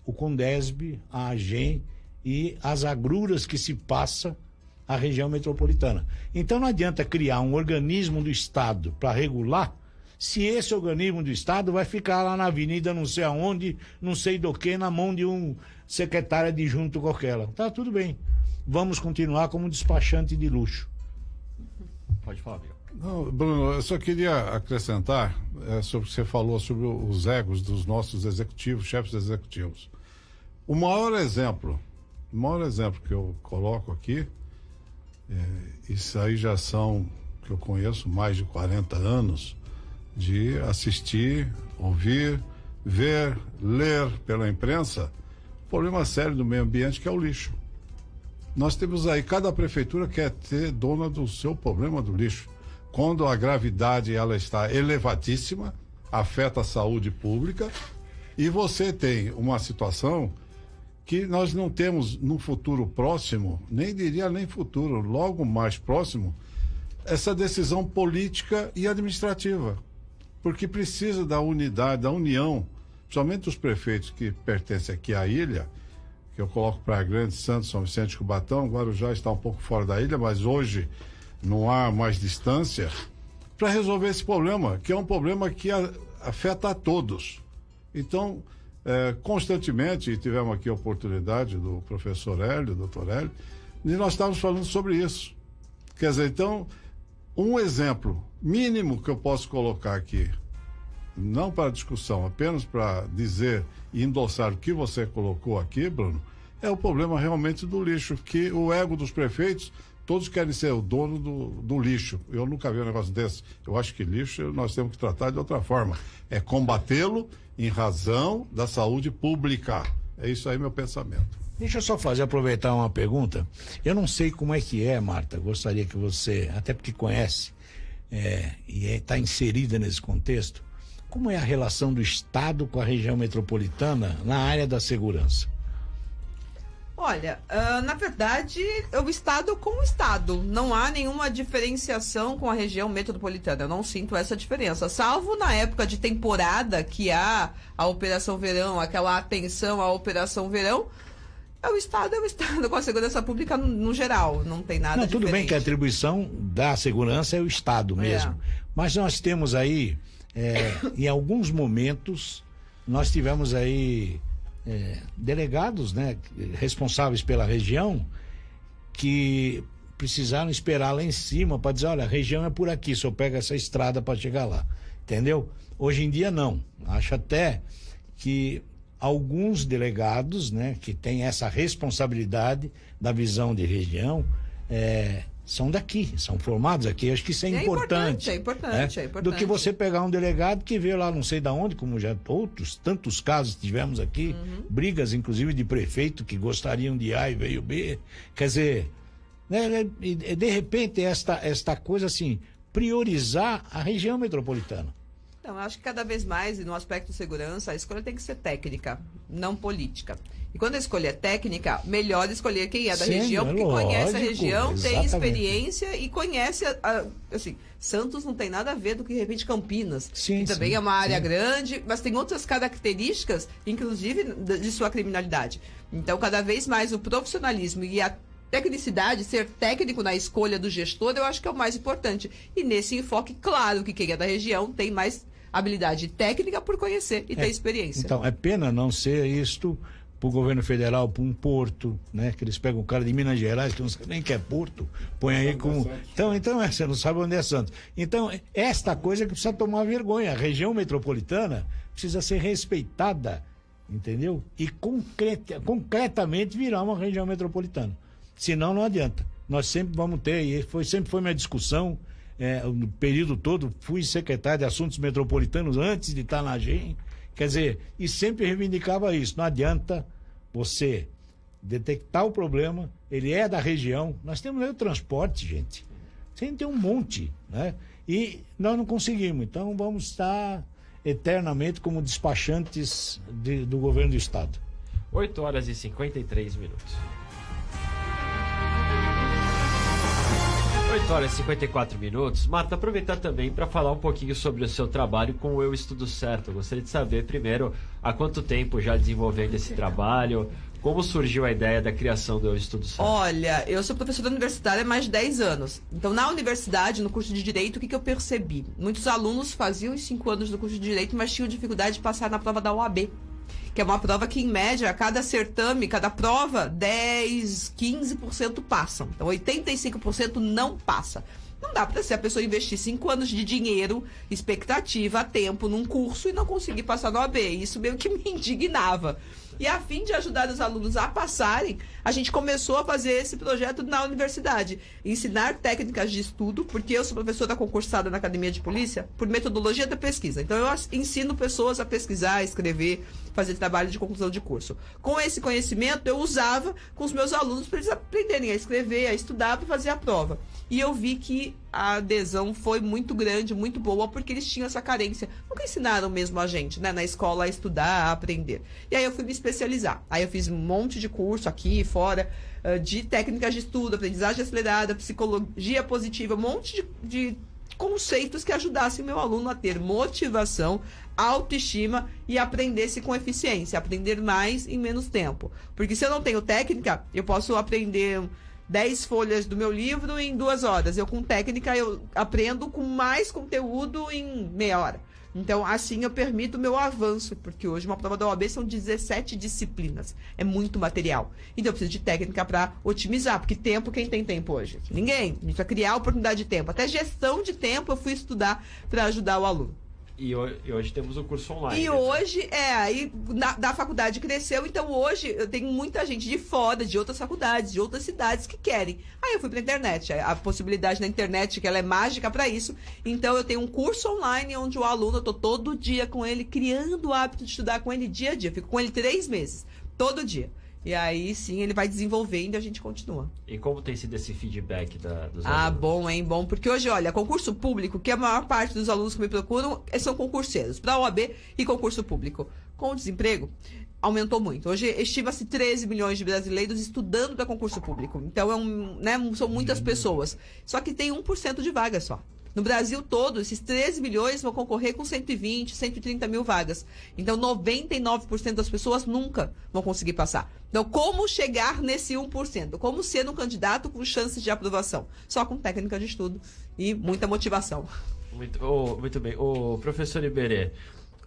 o Condesb, a AGEM e as agruras que se passa a região metropolitana. Então não adianta criar um organismo do Estado para regular, se esse organismo do Estado vai ficar lá na avenida não sei aonde, não sei do que, na mão de um secretário adjunto qualquer. Tá tudo bem. Vamos continuar como despachante de luxo. Pode falar, amigo. Não, Bruno, eu só queria acrescentar sobre o que você falou sobre os egos dos nossos executivos, chefes executivos. O maior exemplo que eu coloco aqui, isso aí já são, que eu conheço, mais de 40 anos de assistir, ouvir, ver, ler pela imprensa, problema sério do meio ambiente que é o lixo. Nós temos aí, cada prefeitura quer ter dona do seu problema do lixo. Quando a gravidade ela está elevadíssima, afeta a saúde pública, e você tem uma situação que nós não temos no futuro próximo, nem diria nem futuro, logo mais próximo, essa decisão política e administrativa. Porque precisa da unidade, da união, principalmente os prefeitos que pertencem aqui à ilha, que eu coloco Praia Grande, Santos, São Vicente, Cubatão, Guarujá está um pouco fora da ilha, mas hoje não há mais distância, para resolver esse problema, que é um problema que afeta a todos. Então, constantemente, tivemos aqui a oportunidade do professor Hélio, doutor Hélio, e nós estávamos falando sobre isso. Quer dizer, então, um exemplo mínimo que eu posso colocar aqui, não para discussão, apenas para dizer e endossar o que você colocou aqui, Bruno, é o problema realmente do lixo, que o ego dos prefeitos, todos querem ser o dono do lixo. Eu nunca vi um negócio desse. Eu acho que lixo nós temos que tratar de outra forma. É combatê-lo em razão da saúde pública. É isso aí meu pensamento. Deixa eu só aproveitar uma pergunta. Eu não sei como é que é, Marta, gostaria que você, até porque conhece, e está inserida nesse contexto, como é a relação do Estado com a região metropolitana na área da segurança? Olha, na verdade, o Estado com o Estado. Não há nenhuma diferenciação com a região metropolitana. Eu não sinto essa diferença. Salvo na época de temporada, que há a Operação Verão, aquela atenção à Operação Verão, o Estado com a segurança pública no geral. Não tem nada diferente. Tudo bem que a atribuição da segurança é o Estado mesmo. Mas nós temos aí, em alguns momentos, nós tivemos aí delegados, né, responsáveis pela região, que precisaram esperar lá em cima para dizer, olha, a região é por aqui, só pega essa estrada para chegar lá, entendeu? Hoje em dia não, acho até que alguns delegados, né, que têm essa responsabilidade da visão de região, são daqui, são formados aqui. Acho que isso é importante. É importante. Do que você pegar um delegado que veio lá não sei de onde, como já tantos casos tivemos aqui, brigas inclusive de prefeito que gostariam de A e veio B. Quer dizer, né, de repente esta coisa assim, priorizar a região metropolitana. Então, eu acho que cada vez mais, e no aspecto de segurança, a escolha tem que ser técnica, não política. E quando a escolha é técnica, melhor escolher quem é da região, porque conhece a região, tem experiência e conhece, assim, Santos não tem nada a ver do que, de repente, Campinas. Que também é uma área grande, mas tem outras características, inclusive, de sua criminalidade. Então, cada vez mais o profissionalismo e a tecnicidade, ser técnico na escolha do gestor, eu acho que é o mais importante. E nesse enfoque, claro que quem é da região tem mais habilidade técnica por conhecer e ter experiência. Então, é pena não ser isto para o governo federal, para um porto, né? Que eles pegam o cara de Minas Gerais, que não sabe nem que é porto, põe aí como... Então, você não sabe onde é Santos. Então, esta coisa que precisa tomar vergonha. A região metropolitana precisa ser respeitada, entendeu? E concretamente virar uma região metropolitana. Senão, não adianta. Nós sempre vamos ter, e sempre foi minha discussão, no período todo, fui secretário de Assuntos Metropolitanos antes de estar na AGEM, quer dizer, e sempre reivindicava isso. Não adianta você detectar o problema, ele é da região. Nós temos aí o transporte, gente. Você tem um monte, né? E nós não conseguimos. Então vamos estar eternamente como despachantes do governo do Estado. 8h53. 8h54. Marta, aproveitar também para falar um pouquinho sobre o seu trabalho com o Eu Estudo Certo. Eu gostaria de saber, primeiro, há quanto tempo já desenvolvendo esse trabalho, como surgiu a ideia da criação do Eu Estudo Certo? Olha, eu sou professora universitária há mais de 10 anos. Então, na universidade, no curso de Direito, o que eu percebi? Muitos alunos faziam os 5 anos do curso de Direito, mas tinham dificuldade de passar na prova da OAB. Que é uma prova que, em média, a cada certame, cada prova, 10%, 15% passam. Então, 85% não passa. Não dá para ser a pessoa investir 5 anos de dinheiro, expectativa, tempo num curso e não conseguir passar no OAB. Isso meio que me indignava. E a fim de ajudar os alunos a passarem, a gente começou a fazer esse projeto na universidade. Ensinar técnicas de estudo, porque eu sou professora concursada na Academia de Polícia, por metodologia da pesquisa. Então, eu ensino pessoas a pesquisar, a escrever, fazer trabalho de conclusão de curso. Com esse conhecimento, eu usava com os meus alunos para eles aprenderem a escrever, a estudar, para fazer a prova. E eu vi que a adesão foi muito grande, muito boa, porque eles tinham essa carência. Nunca ensinaram mesmo a gente, né, na escola a estudar, a aprender. E aí eu fui me especializar. Aí eu fiz um monte de curso aqui e fora, de técnicas de estudo, aprendizagem acelerada, psicologia positiva, um monte de conceitos que ajudassem meu aluno a ter motivação, autoestima e aprender-se com eficiência, aprender mais em menos tempo. Porque se eu não tenho técnica, eu posso aprender 10 folhas do meu livro em 2 horas. Eu, com técnica, eu aprendo com mais conteúdo em meia hora. Então, assim eu permito o meu avanço, porque hoje uma prova da OAB são 17 disciplinas. É muito material. Então, eu preciso de técnica para otimizar, porque tempo, quem tem tempo hoje? Ninguém. A gente vai criar oportunidade de tempo. Até gestão de tempo eu fui estudar para ajudar o aluno. E hoje temos o curso online. E hoje, aí da faculdade cresceu, então hoje eu tenho muita gente de fora, de outras faculdades, de outras cidades que querem. Aí eu fui pra internet, a possibilidade na internet, que ela é mágica para isso, então eu tenho um curso online onde o aluno, eu tô todo dia com ele, criando o hábito de estudar com ele dia a dia, fico com ele 3 meses, todo dia. E aí sim ele vai desenvolvendo e a gente continua. E como tem sido esse feedback dos alunos? Ah, bom, hein? Bom. Porque hoje, olha, concurso público, que a maior parte dos alunos que me procuram são concurseiros, para a OAB e concurso público. Com o desemprego, aumentou muito. Hoje estima-se 13 milhões de brasileiros estudando para concurso público. Então, são muitas pessoas. Só que tem 1% de vagas só. No Brasil todo, esses 13 milhões vão concorrer com 120, 130 mil vagas. Então, 99% das pessoas nunca vão conseguir passar. Então, como chegar nesse 1%? Como ser um candidato com chances de aprovação? Só com técnica de estudo e muita motivação. Muito bem. O professor Iberê,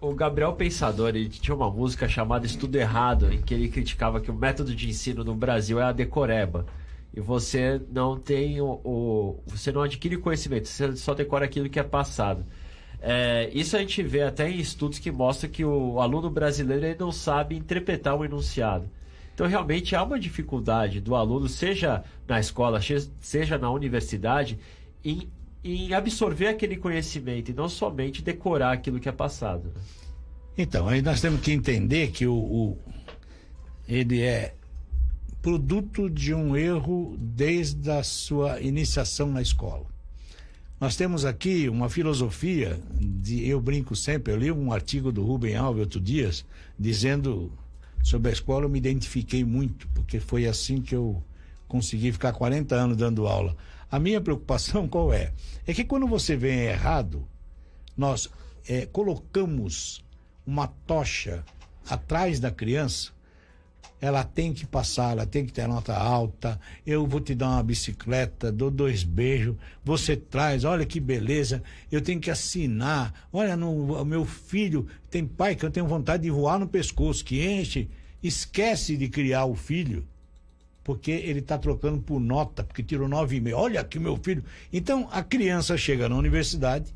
o Gabriel Pensador, ele tinha uma música chamada Estudo Errado, em que ele criticava que o método de ensino no Brasil é a decoreba. E você não tem você não adquire conhecimento, você só decora aquilo que é passado. Isso a gente vê até em estudos que mostram que o aluno brasileiro ele não sabe interpretar um enunciado. Então, realmente, há uma dificuldade do aluno, seja na escola, seja na universidade, em absorver aquele conhecimento e não somente decorar aquilo que é passado. Então, aí nós temos que entender que ele é produto de um erro desde a sua iniciação na escola. Nós temos aqui uma filosofia, eu brinco sempre, eu li um artigo do Rubem Alves outro dia, dizendo sobre a escola, eu me identifiquei muito, porque foi assim que eu consegui ficar 40 anos dando aula. A minha preocupação qual é? É que quando você vem errado, nós colocamos uma tocha atrás da criança, ela tem que passar, ela tem que ter nota alta, eu vou te dar uma bicicleta, dou 2 beijos, você traz, olha que beleza, eu tenho que assinar, olha, o meu filho, tem pai que eu tenho vontade de voar no pescoço, que enche, esquece de criar o filho, porque ele está trocando por nota, porque tirou 9,5, olha aqui meu filho. Então a criança chega na universidade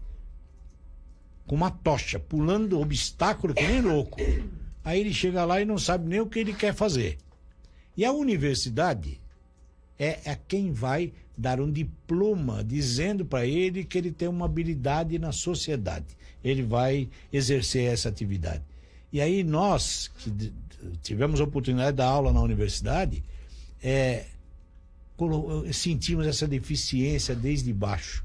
com uma tocha, pulando obstáculo que nem louco. Aí ele chega lá e não sabe nem o que ele quer fazer. E a universidade é quem vai dar um diploma dizendo para ele que ele tem uma habilidade na sociedade. Ele vai exercer essa atividade. E aí nós, que tivemos a oportunidade de dar aula na universidade, sentimos essa deficiência desde baixo.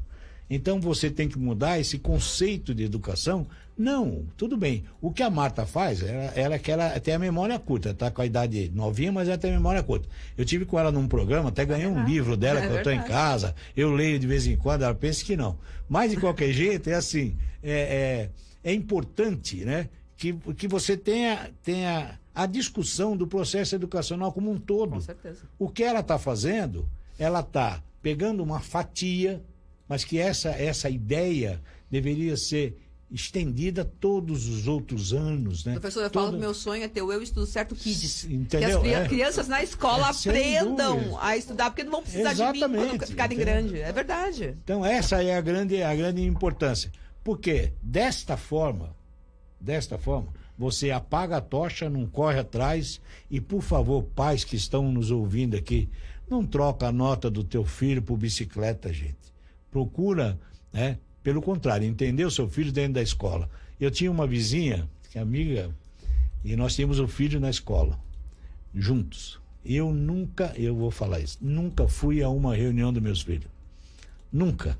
Então você tem que mudar esse conceito de educação. Não, tudo bem. O que a Marta faz, ela tem a memória curta, tá com a idade novinha, mas ela tem a memória curta. Eu tive com ela num programa, até ganhei um livro dela, que eu estou em casa, eu leio de vez em quando, ela pensa que não. Mas de qualquer jeito, é assim, é importante, né, que você tenha a discussão do processo educacional como um todo. Com certeza. O que ela está fazendo, ela está pegando uma fatia, mas que essa ideia deveria ser estendida todos os outros anos, né? Professor, eu falo que meu sonho é ter o Eu Estudo Certo Kids. Entendeu? Que as crianças na escola aprendam a estudar, porque não vão precisar de mim quando ficarem grandes. É verdade. Então essa é a grande importância. Porque desta forma, você apaga a tocha, não corre atrás e, por favor, pais que estão nos ouvindo aqui, não troca a nota do teu filho por bicicleta, gente. Procura, né? Pelo contrário, entender o seu filho dentro da escola. Eu tinha uma vizinha, que é amiga, e nós tínhamos um filho na escola, juntos. Eu vou falar isso, nunca fui a uma reunião dos meus filhos. Nunca.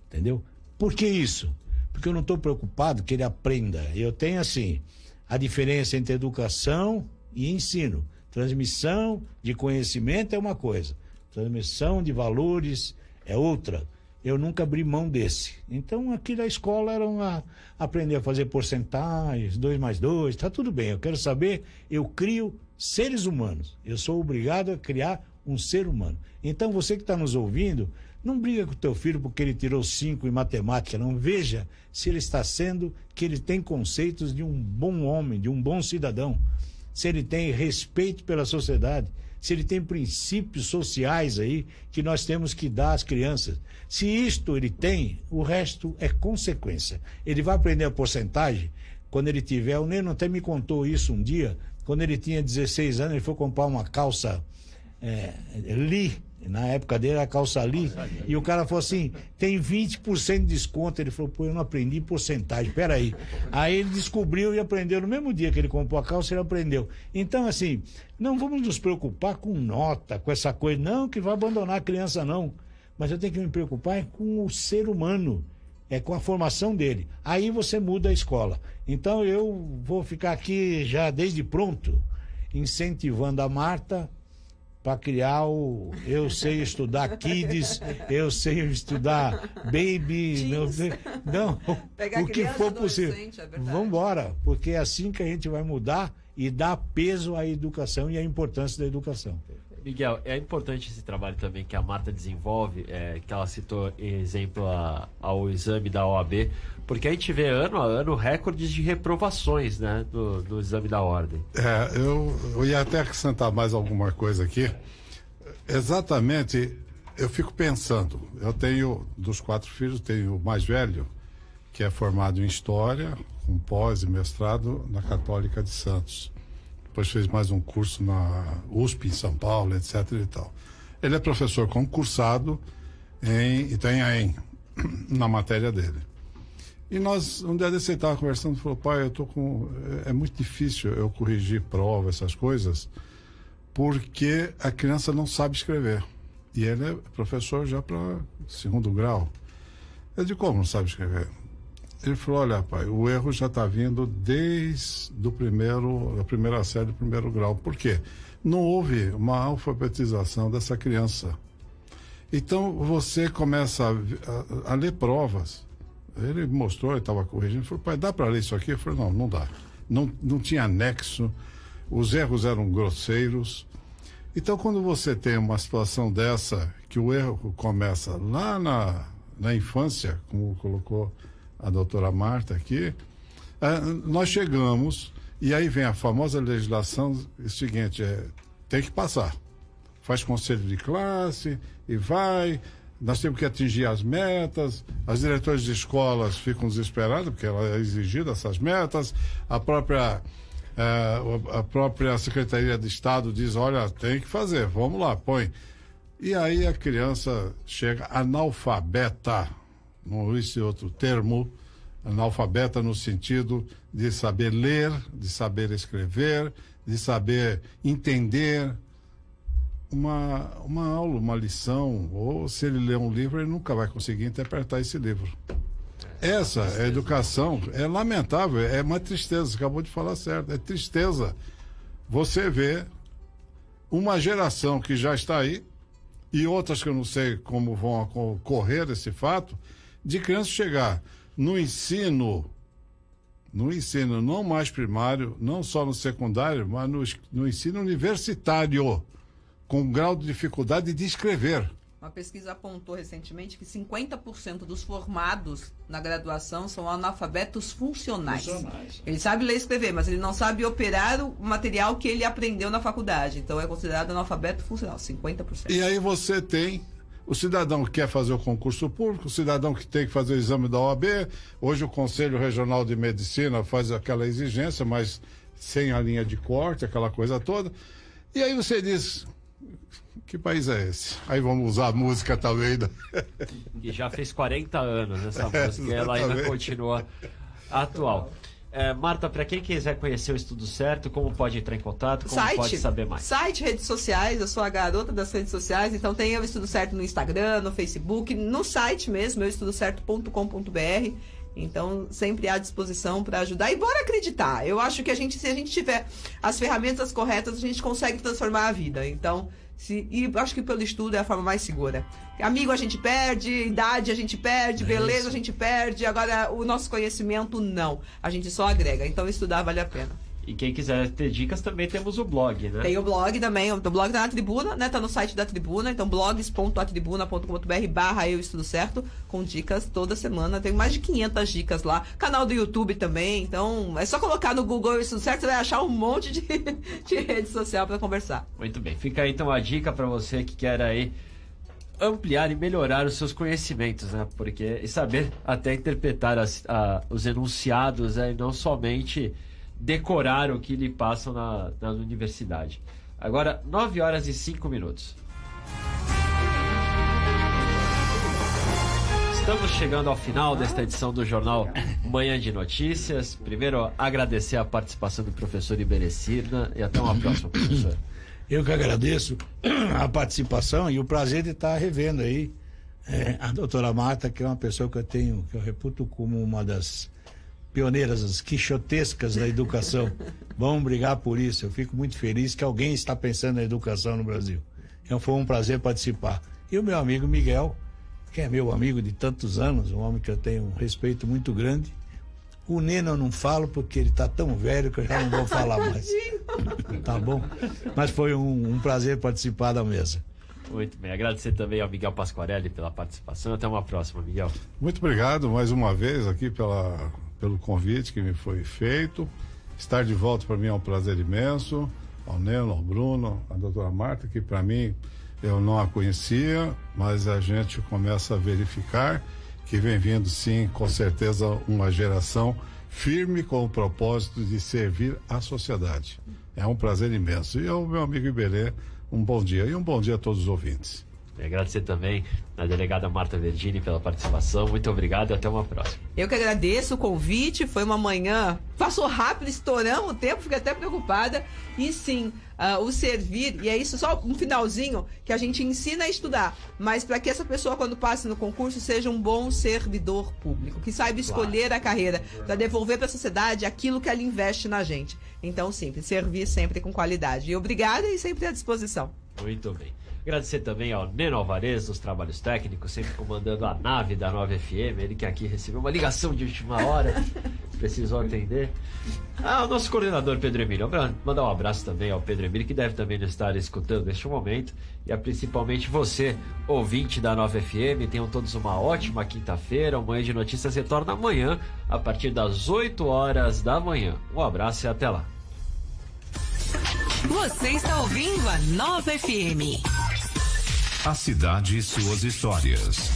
Entendeu? Por que isso? Porque eu não estou preocupado que ele aprenda. Eu tenho, assim, a diferença entre educação e ensino. Transmissão de conhecimento é uma coisa, transmissão de valores é outra. Eu nunca abri mão desse. Então, aqui da escola era aprender a fazer porcentagens, 2 mais 2, tá tudo bem. Eu quero saber, eu crio seres humanos. Eu sou obrigado a criar um ser humano. Então, você que está nos ouvindo, Não briga com o teu filho porque ele tirou 5 em matemática, não. Veja se ele está sendo, que ele tem conceitos de um bom homem, de um bom cidadão. Se ele tem respeito pela sociedade, se ele tem princípios sociais aí que nós temos que dar às crianças. Se isto ele tem, o resto é consequência. Ele vai aprender a porcentagem quando ele tiver... O Neno até me contou isso um dia, quando ele tinha 16 anos, ele foi comprar uma calça Lee, na época dele era calça Lee, e o cara falou assim, tem 20% de desconto. Ele falou, pô, eu não aprendi porcentagem, peraí. Aí ele descobriu e aprendeu, no mesmo dia que ele comprou a calça, ele aprendeu. Então, assim, não vamos nos preocupar com nota, com essa coisa, não, que vai abandonar a criança, não. Mas eu tenho que me preocupar com o ser humano, com a formação dele. Aí você muda a escola. Então eu vou ficar aqui já desde pronto, incentivando a Marta para criar eu sei estudar kids, eu sei estudar baby, não, pegar o que for possível. Vamos embora, porque é assim que a gente vai mudar e dar peso à educação e à importância da educação. Miguel, é importante esse trabalho também que a Marta desenvolve, que ela citou em exemplo ao exame da OAB, porque a gente vê ano a ano recordes de reprovações, né, do exame da ordem. Eu ia até acrescentar mais alguma coisa aqui. Exatamente, eu fico pensando, eu tenho, dos 4 filhos, tenho o mais velho, que é formado em História, com pós e mestrado na Católica de Santos. Depois fez mais um curso na USP em São Paulo, etc. e tal. Ele é professor concursado em Itanhaém, na matéria dele. E nós, um dia desse, ele estava conversando e falou, pai, eu tô com... É muito difícil eu corrigir prova, essas coisas, porque a criança não sabe escrever. E ele é professor já para 2º grau. Eu digo, como não sabe escrever? Ele falou, olha, pai, o erro já está vindo desde a primeira série do 1º grau. Por quê? Não houve uma alfabetização dessa criança. Então, você começa a ler provas. Ele mostrou, ele estava corrigindo, falou, pai, dá para ler isso aqui? Eu falei, não dá. Não tinha anexo, os erros eram grosseiros. Então, quando você tem uma situação dessa, que o erro começa lá na infância, como colocou a doutora Marta aqui, nós chegamos, e aí vem a famosa legislação, o seguinte, tem que passar. Faz conselho de classe e vai, nós temos que atingir as metas, as diretoras de escolas ficam desesperadas, porque ela é exigida essas metas, a própria Secretaria de Estado diz, olha, tem que fazer, vamos lá, põe. E aí a criança chega analfabeta, não existe outro termo, analfabeta no sentido de saber ler, de saber escrever, de saber entender uma aula, uma lição, ou se ele ler um livro, ele nunca vai conseguir interpretar esse livro. Essa educação é lamentável, é uma tristeza, você acabou de falar certo, é tristeza você vê uma geração que já está aí, e outras que eu não sei como vão ocorrer esse fato, de criança chegar no ensino não mais primário, não só no secundário, mas no ensino universitário, com grau de dificuldade de escrever. Uma pesquisa apontou recentemente que 50% dos formados na graduação são analfabetos funcionais. Ele sabe ler e escrever, mas ele não sabe operar o material que ele aprendeu na faculdade. Então é considerado analfabeto funcional, 50%. E aí você tem o cidadão que quer fazer o concurso público, o cidadão que tem que fazer o exame da OAB. Hoje o Conselho Regional de Medicina faz aquela exigência, mas sem a linha de corte, aquela coisa toda. E aí você diz... Que país é esse? Aí vamos usar a música também. E já fez 40 anos essa música, e ela ainda continua atual. Marta, para quem quiser conhecer o Estudo Certo, como pode entrar em contato? Como pode saber mais? Site, redes sociais, eu sou a garota das redes sociais, então tem o Estudo Certo no Instagram, no Facebook, no site mesmo, euestudocerto.com.br. Então, sempre à disposição para ajudar. E bora acreditar. Eu acho que se a gente tiver as ferramentas corretas, a gente consegue transformar a vida. Então, e acho que pelo estudo é a forma mais segura. Amigo a gente perde, idade a gente perde, beleza a gente perde. Agora, o nosso conhecimento, não. A gente só agrega. Então, estudar vale a pena. E quem quiser ter dicas, também temos o blog, né? Tem o blog também, o blog tá na Tribuna, né? Tá no site da Tribuna, então blogs.atribuna.com.br/eu estudo certo, com dicas toda semana. Tem mais de 500 dicas lá. Canal do YouTube também, então é só colocar no Google eu estudo certo, você vai achar um monte de rede social para conversar. Muito bem, fica aí então a dica para você que quer aí ampliar e melhorar os seus conhecimentos, né? Porque, e saber até interpretar os enunciados, né? E não somente decorar o que lhe passam na universidade. Agora, 9h05. Estamos chegando ao final desta edição do Jornal Manhã de Notícias. Primeiro, agradecer a participação do professor Iberê Cirna e até uma próxima, professor. Eu que agradeço a participação e o prazer de estar revendo aí a doutora Marta, que é uma pessoa que eu reputo como uma das pioneiras, as quixotescas da educação. Vamos brigar por isso. Eu fico muito feliz que alguém está pensando na educação no Brasil. Então foi um prazer participar. E o meu amigo Miguel, que é meu amigo de tantos anos, um homem que eu tenho um respeito muito grande. O Neno eu não falo porque ele está tão velho que eu já não vou falar mais. Tá bom? Mas foi um prazer participar da mesa. Muito bem, agradecer também ao Miguel Pasquarelli pela participação. Até uma próxima, Miguel. Muito obrigado mais uma vez aqui pelo convite que me foi feito. Estar de volta para mim é um prazer imenso. Ao Neno, ao Bruno, à doutora Marta, que para mim eu não a conhecia, mas a gente começa a verificar que vem vindo sim, com certeza, uma geração firme com o propósito de servir à sociedade. É um prazer imenso. E ao meu amigo Iberê, um bom dia. E um bom dia a todos os ouvintes. E agradecer também a delegada Marta Verdini pela participação. Muito obrigado e até uma próxima. Eu que agradeço o convite, foi uma manhã, passou rápido, estouramos o tempo, fiquei até preocupada. E sim, o servir, e é isso, só um finalzinho, que a gente ensina a estudar, mas para que essa pessoa, quando passe no concurso, seja um bom servidor público, que saiba escolher a carreira, para devolver para a sociedade aquilo que ela investe na gente. Então, sempre, servir sempre com qualidade. E obrigada e sempre à disposição. Muito bem. Agradecer também ao Neno Alvarez dos trabalhos técnicos, sempre comandando a nave da 9FM, ele que aqui recebeu uma ligação de última hora, precisou atender. O nosso coordenador Pedro Emílio, mandar um abraço também ao Pedro Emílio, que deve também estar escutando neste momento, e a principalmente você, ouvinte da 9FM, tenham todos uma ótima quinta-feira. O Manhã de Notícias retorna amanhã, a partir das 8h da manhã. Um abraço e até lá. Você está ouvindo a 9FM. A cidade e suas histórias.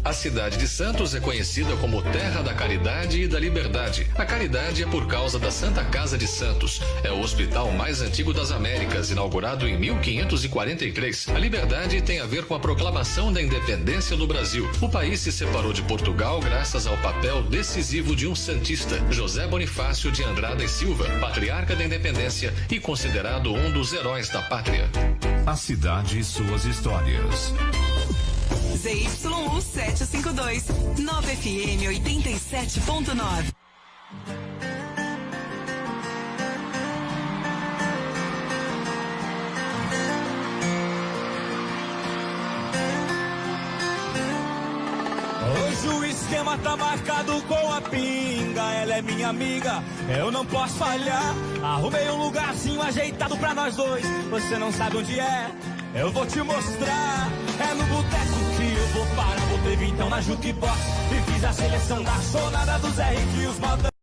A cidade de Santos é conhecida como Terra da Caridade e da Liberdade. A caridade é por causa da Santa Casa de Santos. É o hospital mais antigo das Américas, inaugurado em 1543. A liberdade tem a ver com a proclamação da independência do Brasil. O país se separou de Portugal graças ao papel decisivo de um santista, José Bonifácio de Andrada e Silva, patriarca da independência e considerado um dos heróis da pátria. A cidade e suas histórias. ZYU 752, 9FM 87.9. Hoje o esquema tá marcado com a pinga. Ela é minha amiga, eu não posso falhar. Arrumei um lugarzinho ajeitado pra nós dois. Você não sabe onde é, eu vou te mostrar. É no boteco que eu vou parar. Botei então na jukebox e fiz a seleção da sonada do Zé Rick e os malta.